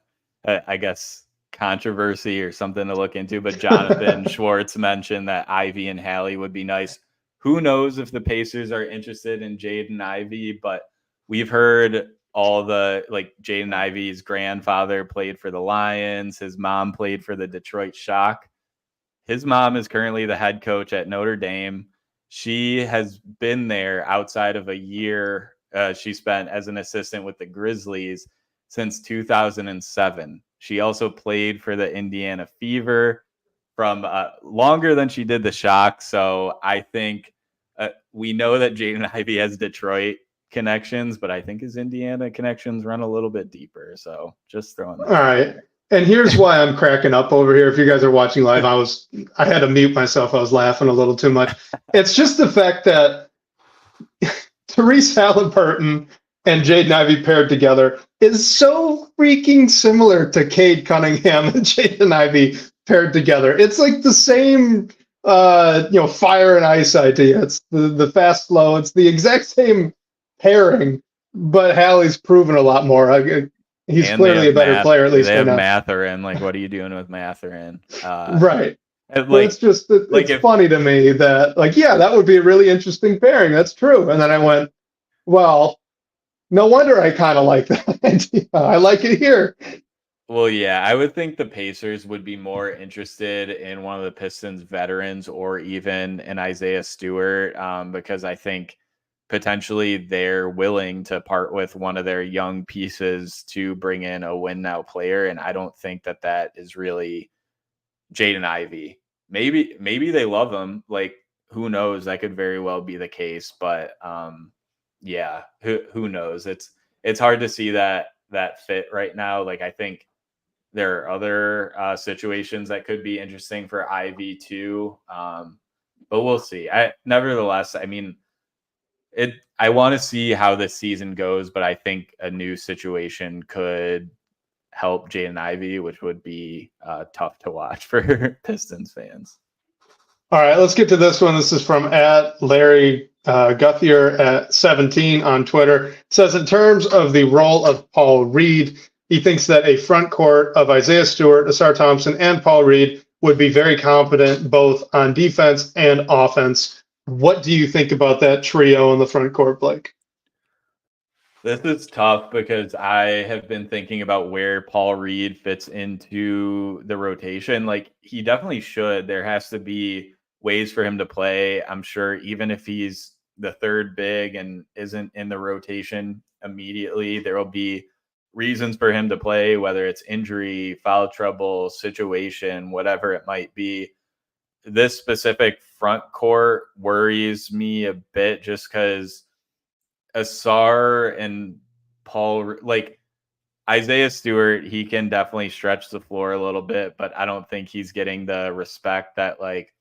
guess, controversy or something to look into, but Jonathan Schwartz mentioned that Ivey and Hallie would be nice. Who knows if the Pacers are interested in Jaden Ivey, but we've heard all the, like, Jaden Ivey's grandfather played for the Lions. His mom played for the Detroit Shock. His mom is currently the head coach at Notre Dame. She has been there outside of a year she spent as an assistant with the Grizzlies since 2007. She also played for the Indiana Fever from longer than she did the Shock. So I think we know that Jaden Ivey has Detroit connections, but I think his Indiana connections run a little bit deeper. So just throwing that. All right. And here's why I'm cracking up over here. If you guys are watching live, I had to mute myself. I was laughing a little too much. It's just the fact that Therese Halliburton and Jaden Ivey paired together is so freaking similar to Cade Cunningham and Jaden Ivey paired together. It's like the same, fire and ice idea. It's the fast flow. It's the exact same pairing, but Hallie's proven a lot more. He's clearly a better player, at least they have now. Mathurin. Like, what are you doing with Mathurin? Right. Like, it's just it's funny to me that, like, yeah, that would be a really interesting pairing. That's true. And then I went, Well, no wonder I kind of like that idea. I like it here. Well, yeah, I would think the Pacers would be more interested in one of the Pistons veterans or even an Isaiah Stewart, because I think potentially they're willing to part with one of their young pieces to bring in a win now player. And I don't think that that is really Jaden Ivey. Maybe they love him. Like, who knows? That could very well be the case. But yeah, who knows? It's hard to see that fit right now. Like, I think there are other situations that could be interesting for Ivy too, but we'll see. Nevertheless, I mean, I want to see how this season goes, but I think a new situation could help Jaden Ivey, which would be tough to watch for Pistons fans. All right, let's get to this one. This is from @Larry Guthier at 17 on Twitter. It says, in terms of the role of Paul Reed, he thinks that a front court of Isaiah Stewart, Asar Thompson, and Paul Reed would be very competent both on defense and offense. What do you think about that trio in the front court, Blake? This is tough because I have been thinking about where Paul Reed fits into the rotation. Like, he definitely should. There has to be ways for him to play. I'm sure even if he's the third big and isn't in the rotation immediately, there will be reasons for him to play, whether it's injury, foul trouble, situation, whatever it might be. This specific front court worries me a bit just because Asar and Paul, like Isaiah Stewart, he can definitely stretch the floor a little bit, but I don't think he's getting the respect that like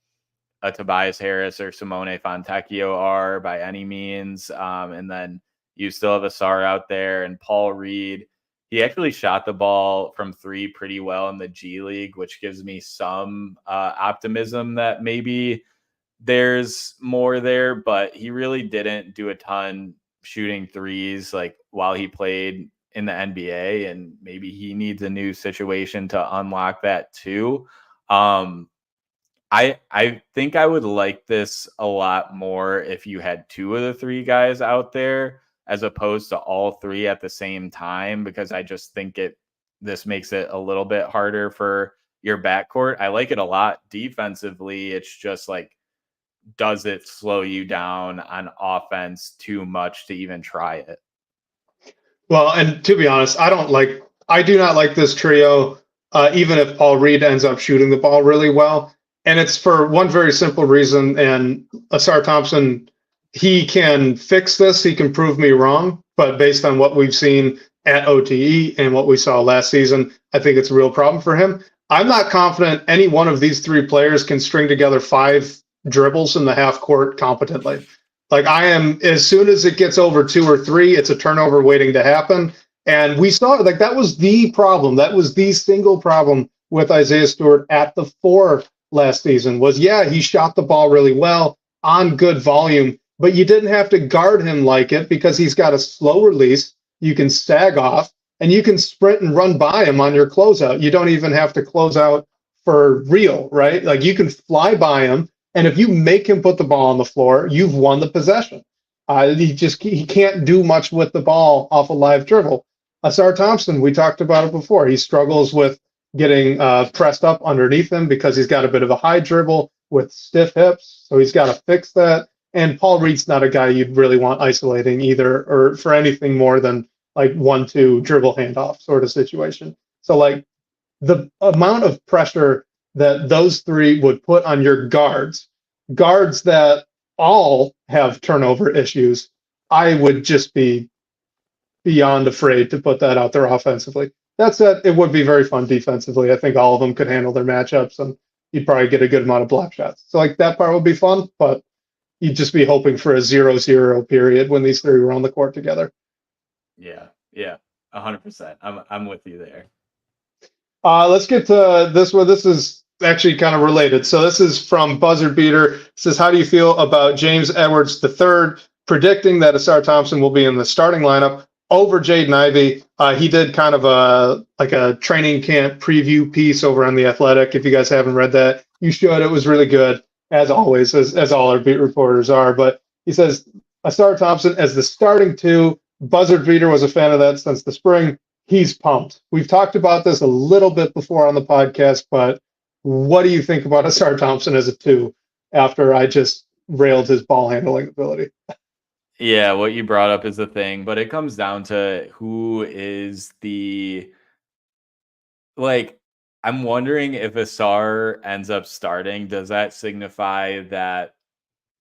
a Tobias Harris or Simone Fontecchio are by any means. And then you still have Asar out there, and Paul Reed. He actually shot the ball from three pretty well in the G League, which gives me some optimism that maybe there's more there, but he really didn't do a ton shooting threes like while he played in the NBA, and maybe he needs a new situation to unlock that too. I think I would like this a lot more if you had two of the three guys out there as opposed to all three at the same time, because I just think this makes it a little bit harder for your backcourt. I like it a lot defensively. It's just like, does it slow you down on offense too much to even try it? Well, and to be honest, I do not like this trio, even if Paul Reed ends up shooting the ball really well. And it's for one very simple reason. And Asar Thompson, he can fix this. He can prove me wrong. But based on what we've seen at OTE and what we saw last season, I think it's a real problem for him. I'm not confident any one of these three players can string together 5 dribbles in the half court competently. Like, I am, as soon as it gets over 2 or 3, it's a turnover waiting to happen. And we saw, like, that was the problem. That was the single problem with Isaiah Stewart at the 4 last season was, yeah, he shot the ball really well on good volume, but you didn't have to guard him like it because he's got a slow release. You can stag off and you can sprint and run by him on your closeout. You don't even have to close out for real, right? Like, you can fly by him. And if you make him put the ball on the floor, you've won the possession. He can't do much with the ball off a live dribble. Asar Thompson, we talked about it before. He struggles with getting pressed up underneath him because he's got a bit of a high dribble with stiff hips. So he's got to fix that. And Paul Reed's not a guy you'd really want isolating either, or for anything more than like 1-2 dribble handoff sort of situation. So like the amount of pressure that those three would put on your guards that all have turnover issues, I would just be beyond afraid to put that out there offensively. That said, it would be very fun defensively. I think all of them could handle their matchups, and you'd probably get a good amount of block shots. So like that part would be fun, but you'd just be hoping for a 0-0 period when these three were on the court together. Yeah, 100%. I'm with you there. Let's get to this one. This is actually kind of related. So this is from Buzzard Beater. It says, how do you feel about James Edwards III predicting that Asar Thompson will be in the starting lineup over Jaden Ivey? He did kind of a training camp preview piece over on The Athletic. If you guys haven't read that, you should. It was really good, as always, as all our beat reporters are. But he says, Asar Thompson as the starting two. Buzzard Beater was a fan of that since the spring. He's pumped. We've talked about this a little bit before on the podcast, but what do you think about Asar Thompson as a two after I just railed his ball handling ability? Yeah, what you brought up is the thing, but it comes down to who is the like I'm wondering if Asar ends up starting, does that signify that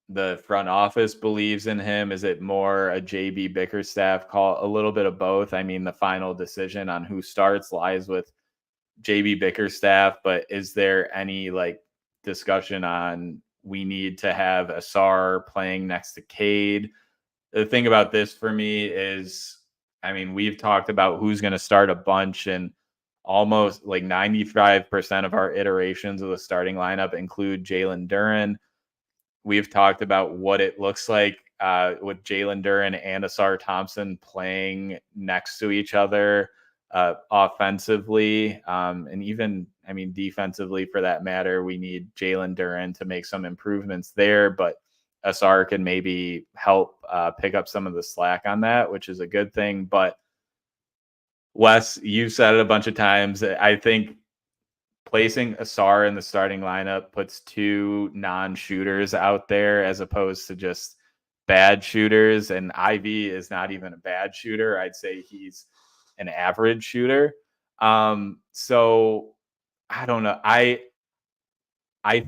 the front office believes in him? Is it more a JB Bickerstaff call? A little bit of both. I mean, the final decision on who starts lies with JB Bickerstaff, but is there any discussion on we need to have Asar playing next to Cade? The thing about this for me is, I mean, we've talked about who's going to start a bunch, and almost 95% of our iterations of the starting lineup include Jalen Duren. We've talked about what it looks like with Jalen Duren and Asar Thompson playing next to each other offensively. And even, I mean, defensively for that matter, we need Jalen Duren to make some improvements there, but Asar can maybe help pick up some of the slack on that, which is a good thing. But Wes, you've said it a bunch of times. I think placing Asar in the starting lineup puts two non-shooters out there as opposed to just bad shooters. And Ivey is not even a bad shooter. I'd say he's an average shooter. So I don't know. I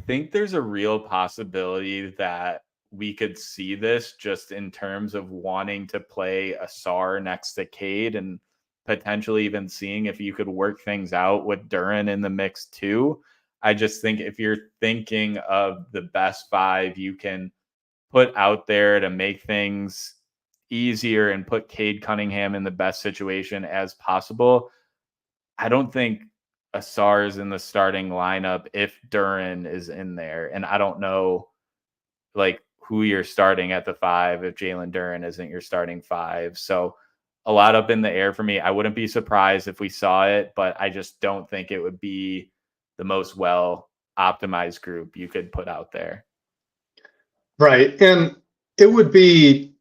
think there's a real possibility that we could see this just in terms of wanting to play Asar next to Cade and potentially even seeing if you could work things out with Duren in the mix too. I just think if you're thinking of the best five you can put out there to make things easier and put Cade Cunningham in the best situation as possible, I don't think Asar is in the starting lineup if Duren is in there. And I don't know who you're starting at the five if Jalen Duren isn't your starting five. So a lot up in the air for me. I wouldn't be surprised if we saw it, but I just don't think it would be the most well optimized group you could put out there. Right. And it would be,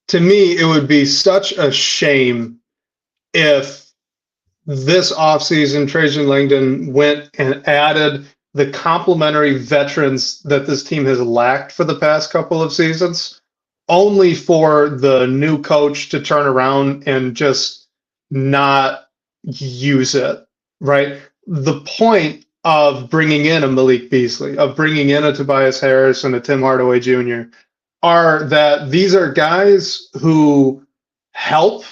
to me, it would be such a shame if this offseason Trajan Langdon went and added the complementary veterans that this team has lacked for the past couple of seasons, only for the new coach to turn around and just not use it, right? The point of bringing in a Malik Beasley, of bringing in a Tobias Harris and a Tim Hardaway Jr., are that these are guys who help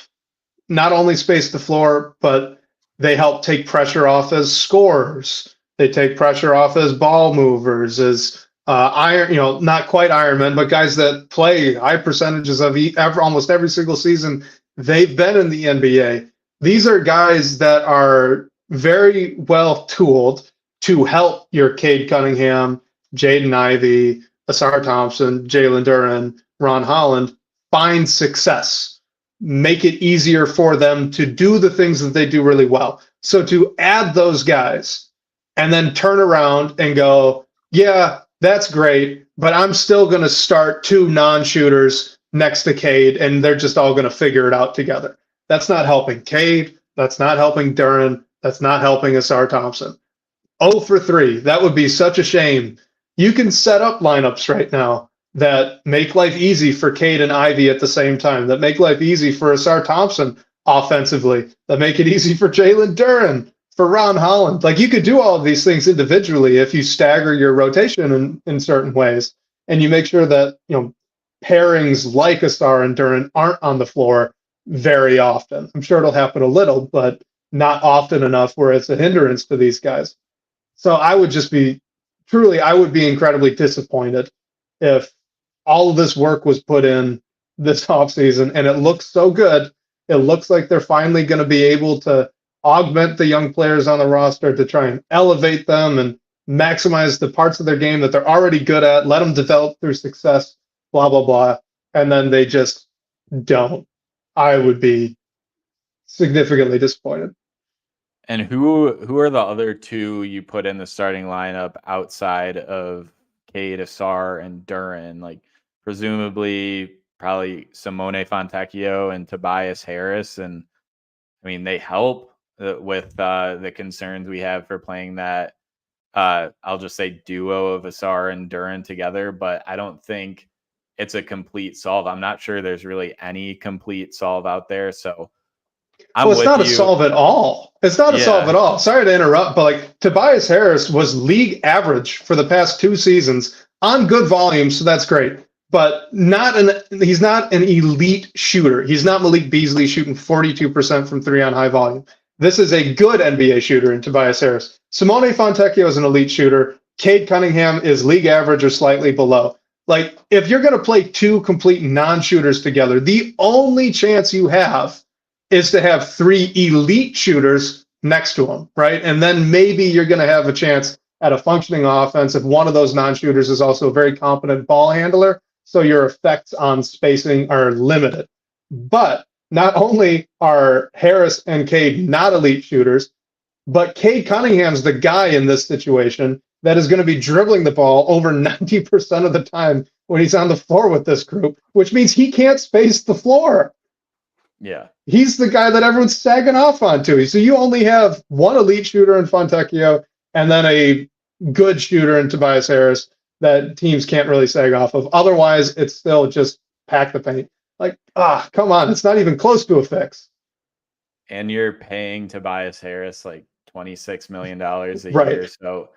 not only space the floor, but they help take pressure off as scorers. They take pressure off as ball movers, as not quite Ironmen, but guys that play high percentages of almost every single season they've been in the NBA. These are guys that are very well tooled to help your Cade Cunningham, Jaden Ivey, Asar Thompson, Jalen Duren, Ron Holland find success, make it easier for them to do the things that they do really well. So to add those guys and then turn around and go, yeah, that's great, but I'm still going to start two non-shooters next to Cade, and they're just all going to figure it out together. That's not helping Cade. That's not helping Duren. That's not helping Asar Thompson. 0 for 3. That would be such a shame. You can set up lineups right now that make life easy for Cade and Ivey at the same time, that make life easy for Asar Thompson offensively, that make it easy for Jalen Duren, for Ron Holland. You could do all of these things individually if you stagger your rotation in certain ways, and you make sure that pairings like Asar and Duren aren't on the floor very often. I'm sure it'll happen a little, but not often enough where it's a hindrance to these guys. So I would be incredibly disappointed if all of this work was put in this offseason and it looks so good. It looks like they're finally going to be able to augment the young players on the roster to try and elevate them and maximize the parts of their game that they're already good at, let them develop through success, blah, blah, blah. And then they just don't. I would be significantly disappointed. And who are the other two you put in the starting lineup outside of Cade, Asar, and Duren? presumably probably Simone Fontecchio and Tobias Harris. And I mean, they help with the concerns we have for playing that, I'll just say duo of Asar and Duren together, but I don't think it's a complete solve. I'm not sure there's really any complete solve out there. So it's not a solve at all. It's not a solve at all. Sorry to interrupt, but like Tobias Harris was league average for the past 2 seasons on good volume, so that's great. But he's not an elite shooter. He's not Malik Beasley shooting 42% from 3 on high volume. This is a good NBA shooter in Tobias Harris. Simone Fontecchio is an elite shooter. Cade Cunningham is league average or slightly below. Like, if you're going to play 2 complete non-shooters together, the only chance you have is to have 3 elite shooters next to them, right? And then maybe you're going to have a chance at a functioning offense if one of those non-shooters is also a very competent ball handler, so your effects on spacing are limited. But not only are Harris and Cade not elite shooters, but Cade Cunningham's the guy in this situation that is going to be dribbling the ball over 90% of the time when he's on the floor with this group, which means he can't space the floor. Yeah. He's the guy that everyone's sagging off onto. So you only have one elite shooter in Fontecchio and then a good shooter in Tobias Harris that teams can't really sag off of. Otherwise, it's still just pack the paint. Like, come on. It's not even close to a fix. And you're paying Tobias Harris like $26 million a year. So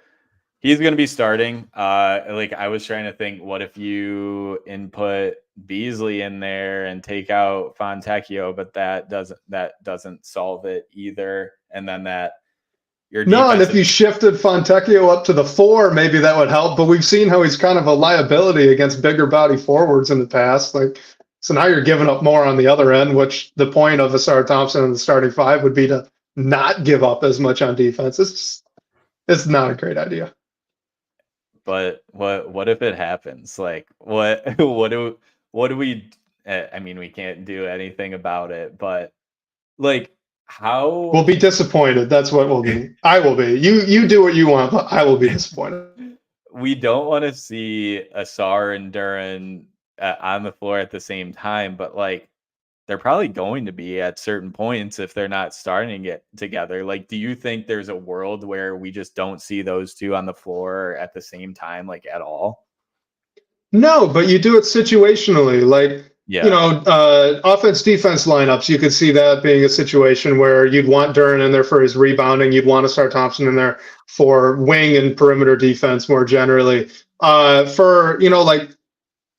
he's going to be starting. Like, I was trying to think, what if you input Beasley in there and take out Fontecchio, but that doesn't solve it either. And then and if you shifted Fontecchio up to the 4, maybe that would help. But we've seen how he's kind of a liability against bigger body forwards in the past. Like, so now you're giving up more on the other end, which the point of Asar Thompson in the starting 5 would be to not give up as much on defense. It's not a great idea. But what if it happens? Like, what do we? I mean, we can't do anything about it. But like, how we'll be disappointed. That's what we'll be. I will be. You do what you want, but I will be disappointed. We don't want to see Asar and Duren on the floor at the same time, but like, they're probably going to be at certain points if they're not starting it together. Like, do you think there's a world where we just don't see those 2 on the floor at the same time, like, at all? No, but you do it situationally. Like, offense defense lineups, you could see that being a situation where you'd want Duren in there for his rebounding. You'd want Asar Thompson in there for wing and perimeter defense more generally. For, like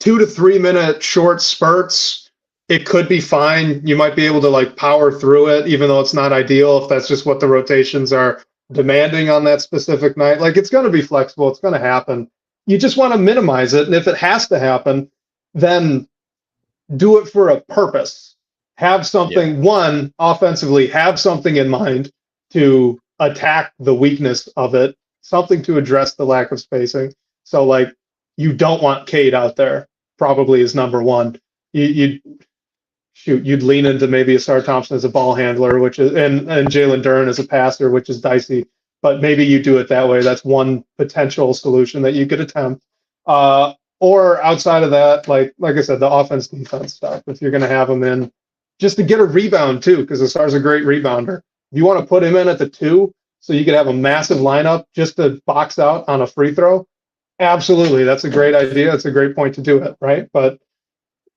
2 to 3 minute short spurts, it could be fine. You might be able to like power through it, even though it's not ideal if that's just what the rotations are demanding on that specific night. Like, it's going to be flexible. It's going to happen. You just want to minimize it. And if it has to happen, then do it for a purpose. Have something, one, offensively, have something in mind to attack the weakness of it, something to address the lack of spacing. So, like, you don't want Cade out there, probably is number one. You'd lean into maybe Asar Thompson as a ball handler, which is and Jalen Duren as a passer, which is dicey. But maybe you do it that way. That's one potential solution that you could attempt. Or outside of that, like I said, the offense defense stuff. If you're going to have him in, just to get a rebound too, because Asar's a great rebounder. If you want to put him in at the 2, so you could have a massive lineup just to box out on a free throw, absolutely, that's a great idea. It's a great point to do it, right? But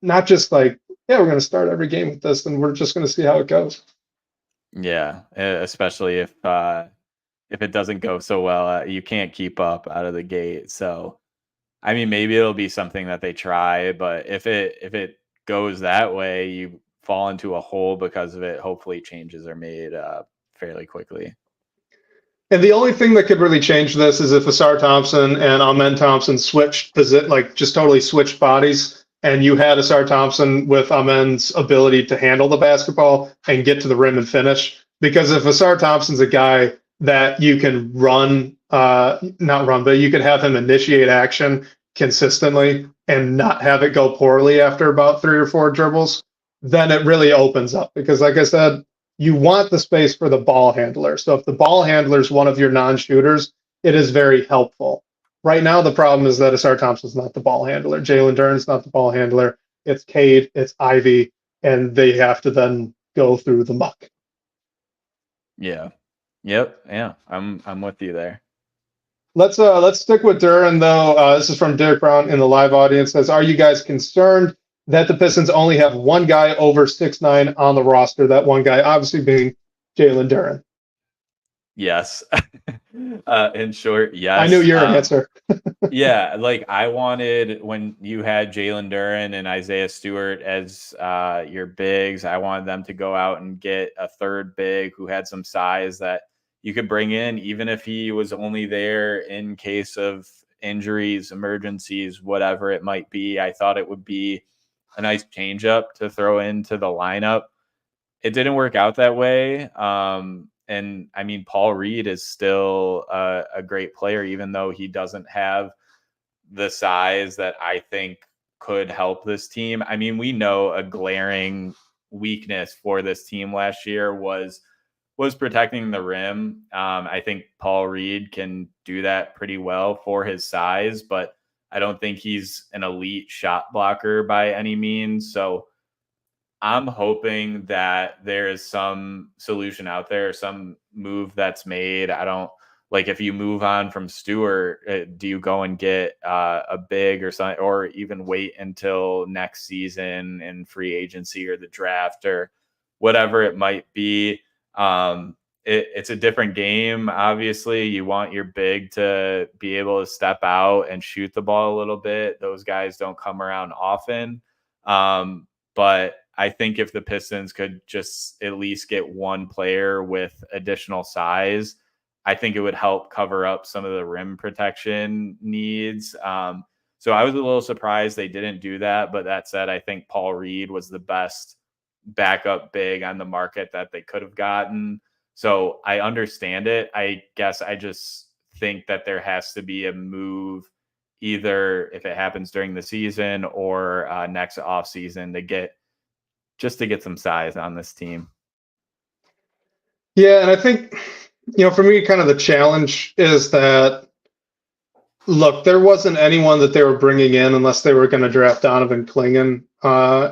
not just like, we're going to start every game with this, and we're just going to see how it goes. Yeah, especially if it doesn't go so well, you can't keep up out of the gate. So, I mean, maybe it'll be something that they try, but if it goes that way, you fall into a hole because of it. Hopefully, changes are made fairly quickly. And the only thing that could really change this is if Asar Thompson and Amen Thompson switched just totally switched bodies. And you had Asar Thompson with Amen's ability to handle the basketball and get to the rim and finish. Because if Asar Thompson's a guy that you can but you can have him initiate action consistently and not have it go poorly after about 3 or 4 dribbles, then it really opens up. Because like I said, you want the space for the ball handler. So if the ball handler is one of your non-shooters, it is very helpful. Right now, the problem is that Asar Thompson's not the ball handler. Jalen Duren's not the ball handler. It's Cade, it's Ivey, and they have to then go through the muck. Yeah. Yep. Yeah. I'm with you there. Let's stick with Duren though. This is from Derek Brown in the live audience. Says, are you guys concerned that the Pistons only have one guy over 6'9" on the roster? That one guy obviously being Jalen Duren. Yes. In short, yes. I knew your answer. Yeah, like I wanted when you had Jalen Duren and Isaiah Stewart as your bigs, I wanted them to go out and get a third big who had some size that you could bring in, even if he was only there in case of injuries, emergencies, whatever it might be. I thought it would be a nice change up to throw into the lineup. It didn't work out that way. And I mean, Paul Reed is still a great player, even though he doesn't have the size that I think could help this team. I mean, we know a glaring weakness for this team last year was protecting the rim. I think Paul Reed can do that pretty well for his size, but I don't think he's an elite shot blocker by any means. So I'm hoping that there is some solution out there, some move that's made. I don't like if you move on from Stewart, do you go and get a big or something, or even wait until next season in free agency or the draft or whatever it might be? It's a different game. Obviously, you want your big to be able to step out and shoot the ball a little bit. Those guys don't come around often. But I think if the Pistons could just at least get one player with additional size, I think it would help cover up some of the rim protection needs. So I was a little surprised they didn't do that. But that said, I think Paul Reed was the best backup big on the market that they could have gotten. So I understand it. I guess I just think that there has to be a move, either if it happens during the season or next offseason to get some size on this team. Yeah, and I think, for me, kind of the challenge is that, look, there wasn't anyone that they were bringing in unless they were going to draft Donovan Clingan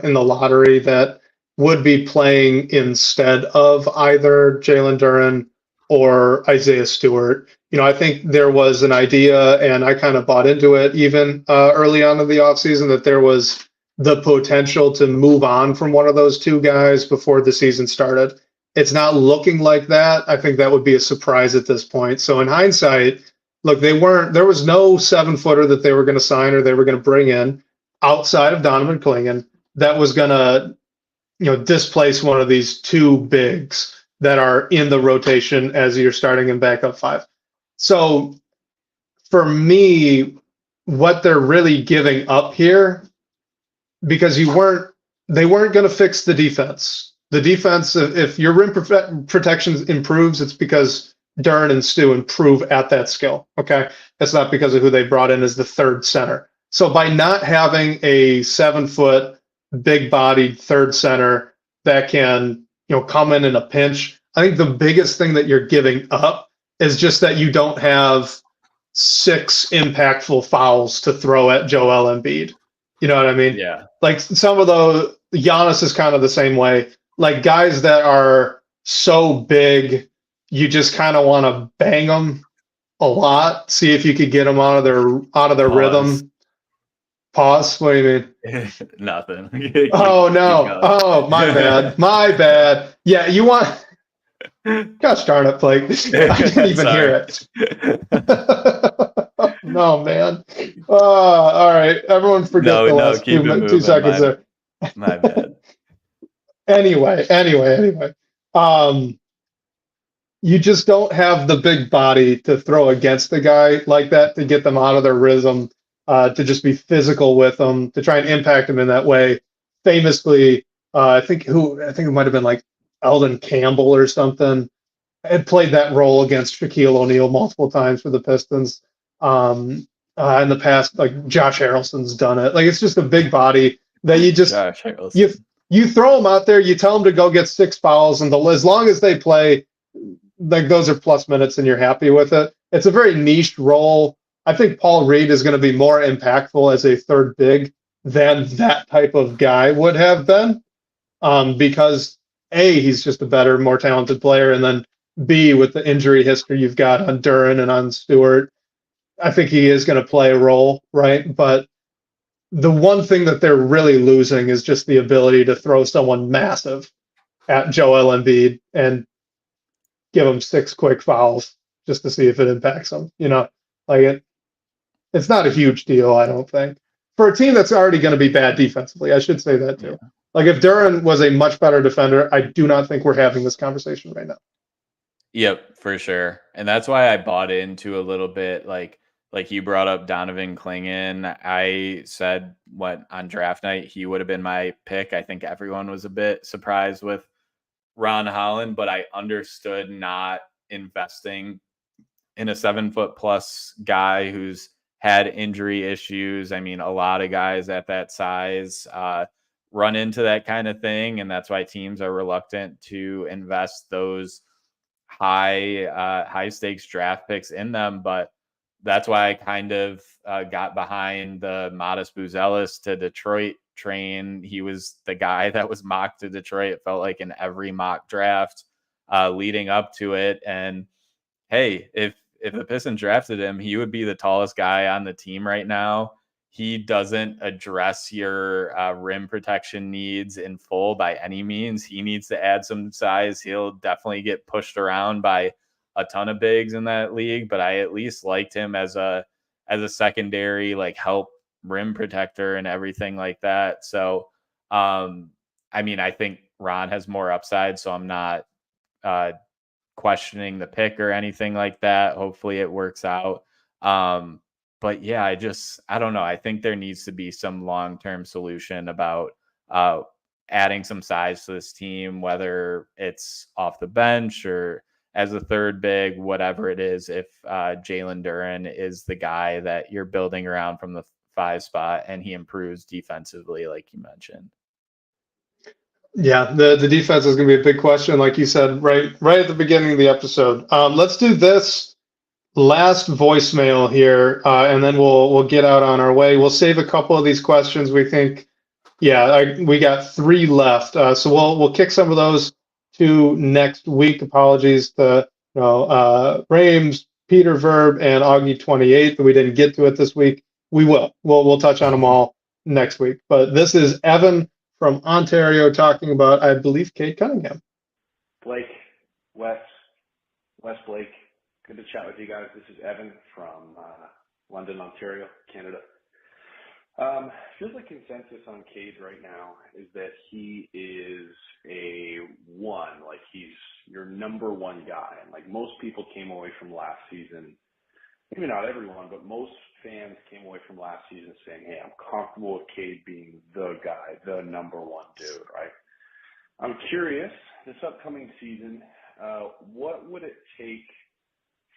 in the lottery that would be playing instead of either Jalen Duren or Isaiah Stewart. I think there was an idea, and I kind of bought into it even early on in the offseason, that there was the potential to move on from one of those two guys before the season started. It's not looking like that. I think that would be a surprise at this point. So in hindsight, look, there was no 7-footer that they were going to sign or they were going to bring in outside of Donovan Clingan that was going to, displace one of these two bigs that are in the rotation as you're starting in backup five. So for me, what they're really giving up here, because they weren't going to fix the defense. The defense, if your rim protection improves, it's because Duren and Stu improve at that skill. Okay, it's not because of who they brought in as the third center. So by not having a 7-foot, big-bodied third center that can, come in a pinch, I think the biggest thing that you're giving up is just that you don't have 6 impactful fouls to throw at Joel Embiid. You know what I mean? Yeah. Like some of those, Giannis is kind of the same way. Like guys that are so big, you just kind of want to bang them a lot, see if you could get them out of their rhythm. Pause. What do you mean? Nothing. Oh no. Oh, my bad. My bad. Yeah, you want. Gosh darn it, Blake. I didn't even hear it. No, man. All right. Everyone forget the last 2 seconds there. My bad. Anyway. You just don't have the big body to throw against the guy like that to get them out of their rhythm, to just be physical with them, to try and impact them in that way. Famously, I think it might have been like Eldon Campbell or something, had played that role against Shaquille O'Neal multiple times for the Pistons. In the past, like Josh Harrelson's done it. Like it's just a big body that you just you throw them out there, you tell them to go get 6 fouls, and as long as they play, like those are plus minutes and you're happy with it. It's a very niche role. I think Paul Reed is going to be more impactful as a third big than that type of guy would have been, because A, he's just a better, more talented player, and then B, with the injury history you've got on Duren and on Stewart, I think he is going to play a role, right? But the one thing that they're really losing is just the ability to throw someone massive at Joel Embiid and give him 6 quick fouls just to see if it impacts him. Like it's not a huge deal, I don't think, for a team that's already going to be bad defensively. I should say that too. Yeah. Like if Duren was a much better defender, I do not think we're having this conversation right now. Yep, for sure. And that's why I bought into a little bit, like you brought up Donovan Clingan. I said on draft night, he would have been my pick. I think everyone was a bit surprised with Ron Holland, but I understood not investing in a 7-foot+ guy who's had injury issues. I mean, a lot of guys at that size run into that kind of thing, and that's why teams are reluctant to invest those high stakes draft picks in them. But that's why I kind of got behind the Modest Buzelis to Detroit train. He was the guy that was mocked to Detroit. It felt like in every mock draft leading up to it. And hey, if the Pistons drafted him, he would be the tallest guy on the team right now. He doesn't address your rim protection needs in full by any means. He needs to add some size. He'll definitely get pushed around by a ton of bigs in that league, but I at least liked him as a secondary, like, help rim protector and everything like that. So, I mean, I think Ron has more upside, so I'm not questioning the pick or anything like that. Hopefully it works out. But yeah, I don't know. I think there needs to be some long-term solution about adding some size to this team, whether it's off the bench or as a third big, whatever it is. If Jalen Duren is the guy that you're building around from the 5 spot and he improves defensively, like you mentioned. Yeah, the defense is going to be a big question, like you said, right at the beginning of the episode. Let's do this last voicemail here, and then we'll get out on our way. We'll save a couple of these questions. We think, we got 3 left, so we'll kick some of those to next week. Apologies to Rames, Peter Verb, and Augie 28 that we didn't get to it this week. We will. We'll touch on them all next week. But this is Evan from Ontario talking about, I believe, Cade Cunningham. Blake, Wes, Blake. Good to chat with you guys. This is Evan from London, Ontario, Canada. Feels like consensus on Cade right now is that he is a 1, like he's your number 1 guy. And like most people came away from last season, maybe not everyone, but most fans came away from last season saying, hey, I'm comfortable with Cade being the guy, the number 1 dude, right? I'm curious, this upcoming season, what would it take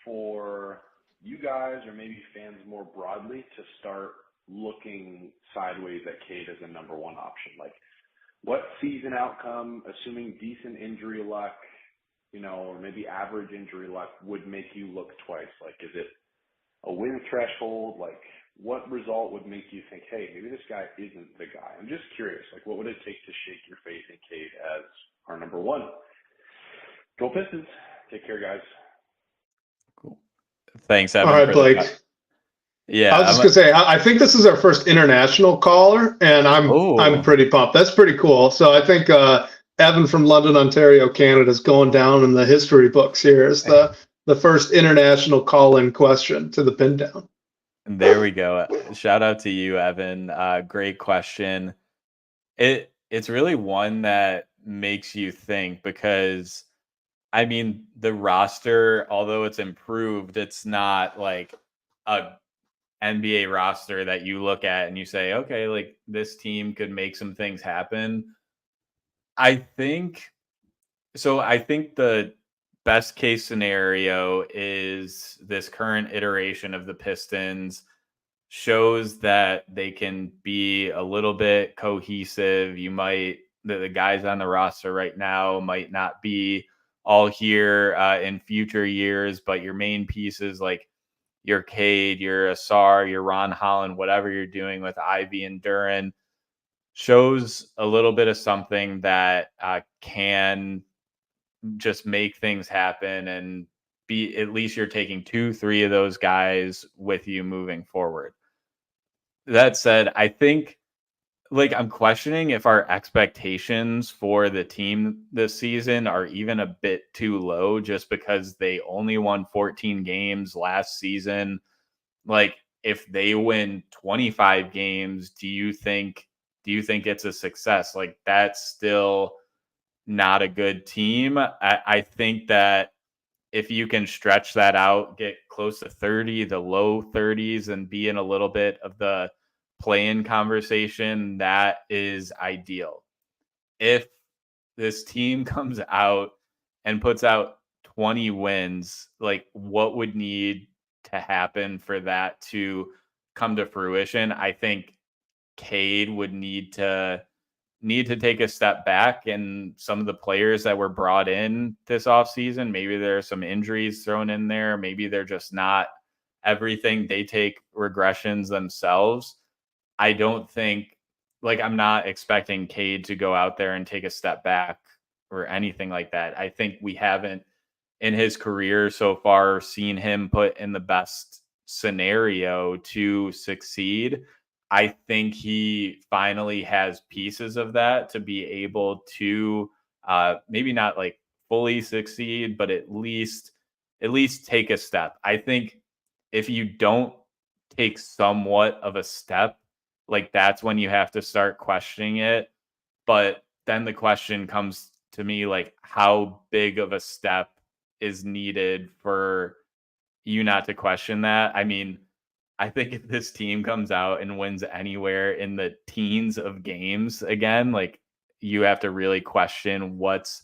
for you guys or maybe fans more broadly to start looking sideways at Cade as a number 1 option? Like, what season outcome, assuming decent injury luck, or maybe average injury luck, would make you look twice? Like, is it a win threshold? Like, what result would make you think, hey, maybe this guy isn't the guy? I'm just curious. Like, what would it take to shake your faith in Cade as our number 1? Go Pistons. Take care, guys. Cool. Thanks, Evan. All right, Blake. Yeah, I was just gonna say, I think this is our first international caller, and I'm pretty pumped. That's pretty cool. So I think Evan from London, Ontario, Canada is going down in the history books here as the first international call-in question to the Pindown. There we go. Shout out to you, Evan. Great question. It's really one that makes you think, because I mean, the roster, although it's improved, it's not like a NBA roster that you look at and you say, okay, like this team could make some things happen. I think the best case scenario is this current iteration of the Pistons shows that they can be a little bit cohesive. The guys on the roster right now might not be all here in future years, but your main pieces like your Cade, your Asar, your Ron Holland, whatever you're doing with Ivey and Duren, shows a little bit of something that can just make things happen and be, at least you're taking 2-3 of those guys with you moving forward. That said, I think, like, I'm questioning if our expectations for the team this season are even a bit too low, just because they only won 14 games last season. Like, if they win 25 games, do you think it's a success? Like, that's still not a good team. I think that if you can stretch that out, get close to 30, the low 30s, and be in a little bit of the play-in conversation, that is ideal. If this team comes out and puts out 20 wins, like, what would need to happen for that to come to fruition? I think Cade would need to take a step back, and some of the players that were brought in this offseason, maybe there are some injuries thrown in there. Maybe they're just not everything. They take regressions themselves. I don't think, like, I'm not expecting Cade to go out there and take a step back or anything like that. I think we haven't in his career so far seen him put in the best scenario to succeed. I think he finally has pieces of that to be able to maybe not like fully succeed, but at least take a step. I think if you don't take somewhat of a step, like, that's when you have to start questioning it. But then the question comes to me, like, how big of a step is needed for you not to question that? I mean, I think if this team comes out and wins anywhere in the teens of games again, like, you have to really question what's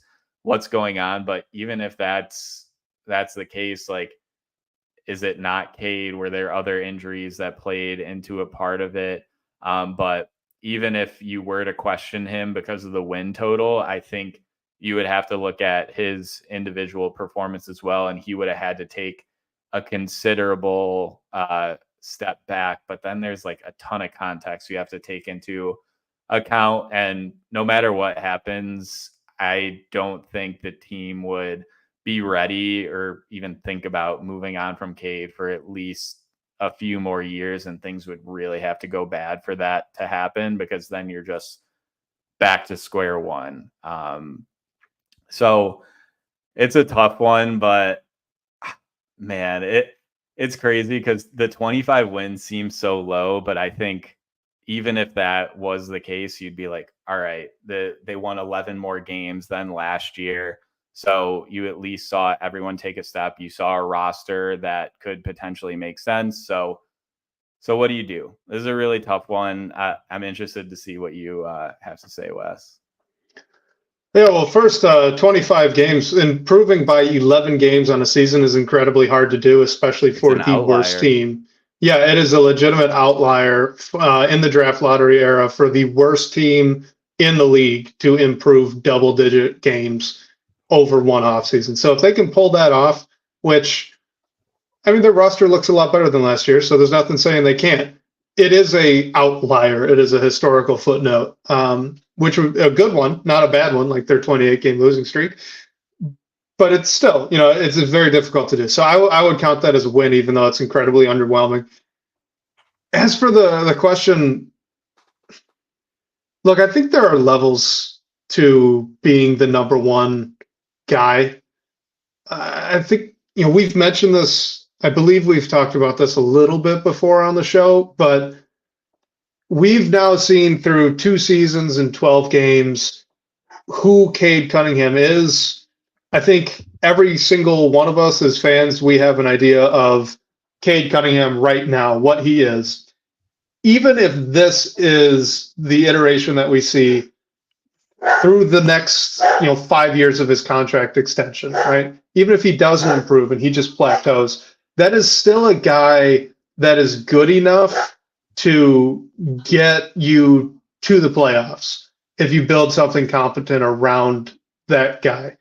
going on. But even if that's the case, like, is it not Cade? Were there other injuries that played into a part of it? But even if you were to question him because of the win total, I think you would have to look at his individual performance as well, and he would have had to take a considerable step back. But then there's like a ton of context you have to take into account, and no matter what happens, I don't think the team would be ready or even think about moving on from Cade for at least a few more years, and things would really have to go bad for that to happen, because then you're just back to square one. So it's a tough one, but man, it's crazy because the 25 wins seems so low, but I think even if that was the case, you'd be like, all right, they won 11 more games than last year. So you at least saw everyone take a step. You saw a roster that could potentially make sense. So what do you do? This is a really tough one. I'm interested to see what you have to say, Wes. Yeah, well, first, 25 games, improving by 11 games on a season is incredibly hard to do, especially for the worst team. Yeah, it is a legitimate outlier in the draft lottery era for the worst team in the league to improve double-digit games over one offseason. So if they can pull that off, which, I mean, their roster looks a lot better than last year, so there's nothing saying they can't. It is a outlier. It is a historical footnote, which was a good one, not a bad one, like their 28-game losing streak. But it's still, it's very difficult to do. So I would count that as a win, even though it's incredibly underwhelming. As for the question, look, I think there are levels to being the number one guy. I think, we've mentioned this. I believe we've talked about this a little bit before on the show, but we've now seen through 2 seasons and 12 games who Cade Cunningham is. I think every single one of us as fans, we have an idea of Cade Cunningham right now, what he is. Even if this is the iteration that we see through the next 5 years of his contract extension, right? Even if he doesn't improve and he just plateaus, that is still a guy that is good enough to get you to the playoffs if you build something competent around that guy.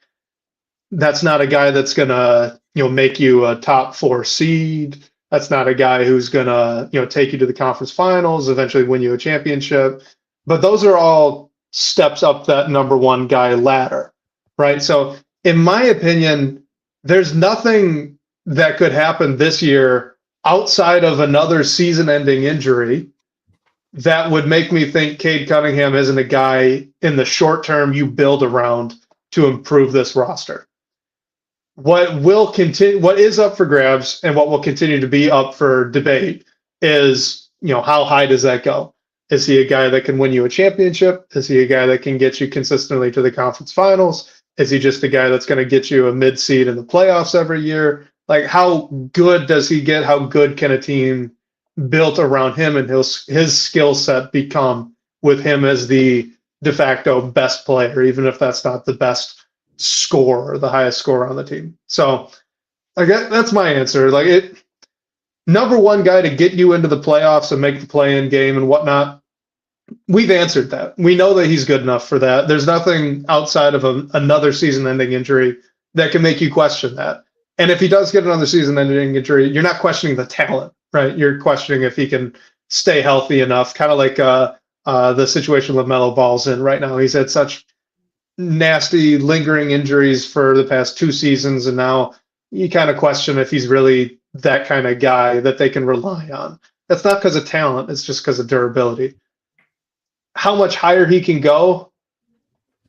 That's not a guy that's going to, make you a top 4 seed That's not a guy who's going to, take you to the conference finals, eventually win you a championship. But those are all steps up that number one guy ladder, right? So in my opinion, there's nothing that could happen this year outside of another season-ending injury that would make me think Cade Cunningham isn't a guy in the short term you build around to improve this roster. What is up for grabs and what will continue to be up for debate is, how high does that go? Is he a guy that can win you a championship? Is he a guy that can get you consistently to the conference finals? Is he just a guy that's going to get you a mid seed in the playoffs every year? Like, how good does he get? How good can a team built around him and his skill set become with him as the de facto best player, even if that's not the best scorer, the highest scorer on the team? So I guess that's my answer. Number one guy to get you into the playoffs and make the play-in game and whatnot, we've answered that. We know that he's good enough for that. There's nothing outside of another season-ending injury that can make you question that. And if he does get another season-ending injury, you're not questioning the talent, right? You're questioning if he can stay healthy enough, kind of like the situation LaMelo Ball's in right now. He's had such nasty, lingering injuries for the past 2 seasons, and now you kind of question if he's really that kind of guy that they can rely on. That's not because of talent. It's just because of durability. How much higher he can go,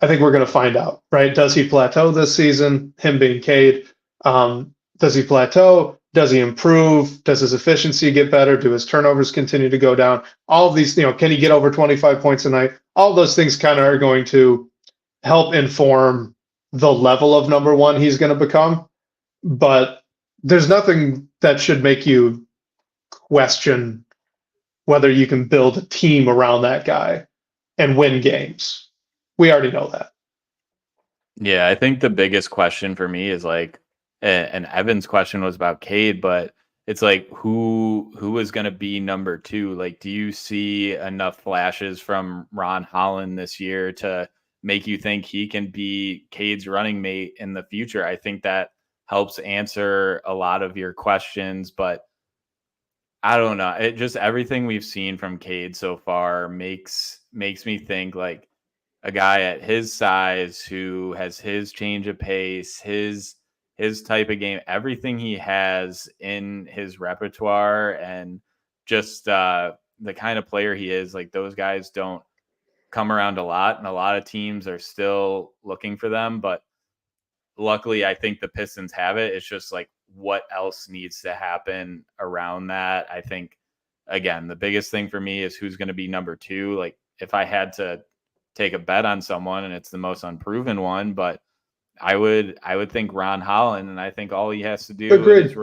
I think we're going to find out, right? Does he plateau this season, him being Cade? Does he plateau? Does he improve? Does his efficiency get better? Do his turnovers continue to go down? All of these, can he get over 25 points a night? All those things kind of are going to help inform the level of number one he's going to become. But there's nothing that should make you question whether you can build a team around that guy and win games. We already know that. Yeah, I think the biggest question for me is and Evan's question was about Cade, but it's who is going to be number two? Do you see enough flashes from Ron Holland this year to make you think he can be Cade's running mate in the future? I think that helps answer a lot of your questions, but I don't know. It just, everything we've seen from Cade so far makes me think a guy at his size who has his change of pace, his type of game, everything he has in his repertoire, and just the kind of player he is, those guys don't come around a lot, and a lot of teams are still looking for them. But luckily, I think the Pistons have it. It's just what else needs to happen around that. I think, again, the biggest thing for me is who's going to be number two. If I had to take a bet on someone, and it's the most unproven one, but I would think Ron Holland, and I think all he has to do his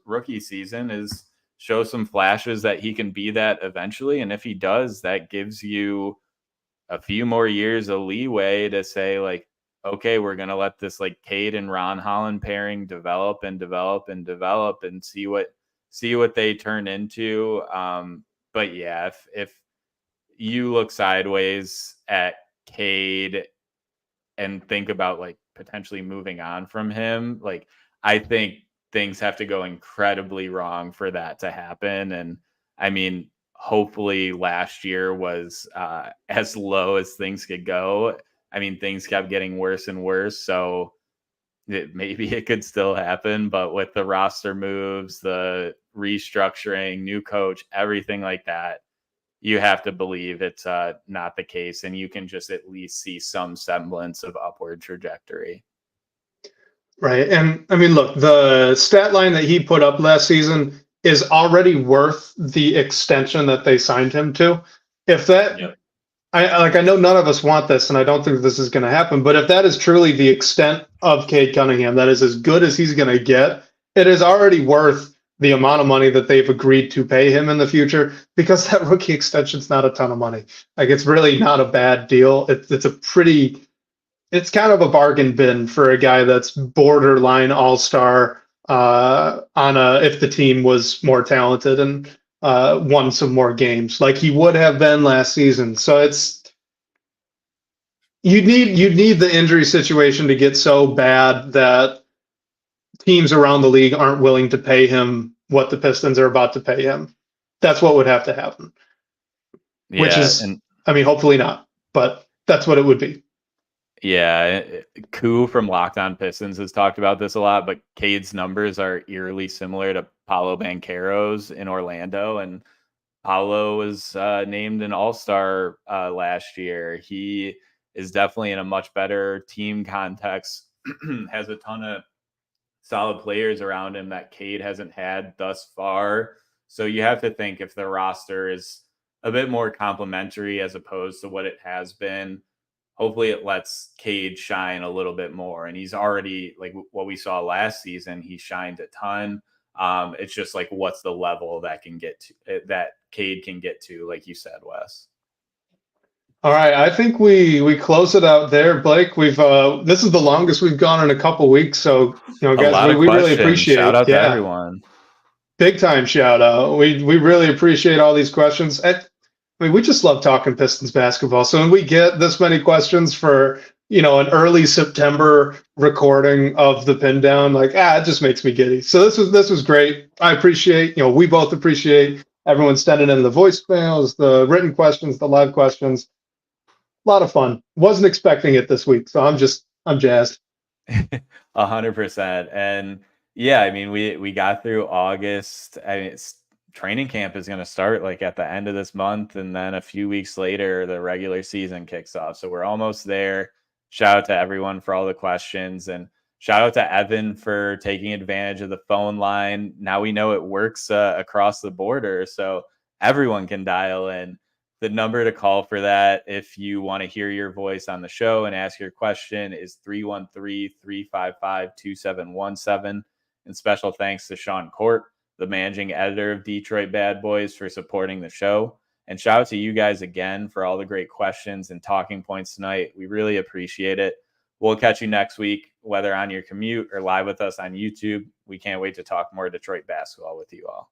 rookie season is show some flashes that he can be that eventually. And if he does, that gives you a few more years of leeway to say okay, we're going to let this Cade and Ron Holland pairing develop and see what they turn into. But yeah, if you look sideways at Cade and think about potentially moving on from him, I think things have to go incredibly wrong for that to happen. And I mean, hopefully last year was as low as things could go. I mean, things kept getting worse and worse, so maybe it could still happen. But with the roster moves, the restructuring, new coach, everything like that, you have to believe it's not the case, and you can just at least see some semblance of upward trajectory. Right. And I mean, look, the stat line that he put up last season is already worth the extension that they signed him to. If that... Yep. I know none of us want this, and I don't think this is going to happen, but if that is truly the extent of Cade Cunningham, that is as good as he's going to get, it is already worth the amount of money that they've agreed to pay him in the future, because that rookie extension is not a ton of money. It's really not a bad deal. It's kind of a bargain bin for a guy that's borderline all-star if the team was more talented and won some more games like he would have been last season. So you'd need the injury situation to get so bad that teams around the league aren't willing to pay him what the Pistons are about to pay him. That's what would have to happen. Which is, and I mean, hopefully not, but that's what it would be. Yeah, Koo from Locked On Pistons has talked about this a lot, but Cade's numbers are eerily similar to Paolo Banchero's in Orlando, and Paolo was named an All-Star last year. He is definitely in a much better team context, has a ton of solid players around him that Cade hasn't had thus far. So you have to think if the roster is a bit more complementary as opposed to what it has been, hopefully it lets Cade shine a little bit more. And he's already, like what we saw last season, he shined a ton. It's just like, what's the level that Cade can get to, like you said, Wes. All right, I think we close it out there, Blake. We've this is the longest we've gone in a couple weeks, so guys, we really appreciate. Shout out to everyone. Big time shout out. We really appreciate all these questions. I mean, we just love talking Pistons basketball. So when we get this many questions for an early September recording of the Pindown, it just makes me giddy. So this was great. I appreciate. We both appreciate everyone sending in the voicemails, the written questions, the live questions. A lot of fun. Wasn't expecting it this week, so I'm jazzed. 100%. And yeah, I mean, we got through August. I mean, training camp is going to start at the end of this month, and then a few weeks later, the regular season kicks off. So we're almost there. Shout out to everyone for all the questions, and shout out to Evan for taking advantage of the phone line. Now we know it works across the border, so everyone can dial in. The number to call for that, if you want to hear your voice on the show and ask your question, is 313-355-2717. And special thanks to Sean Court, the managing editor of Detroit Bad Boys, for supporting the show. And shout out to you guys again for all the great questions and talking points tonight. We really appreciate it. We'll catch you next week, whether on your commute or live with us on YouTube. We can't wait to talk more Detroit basketball with you all.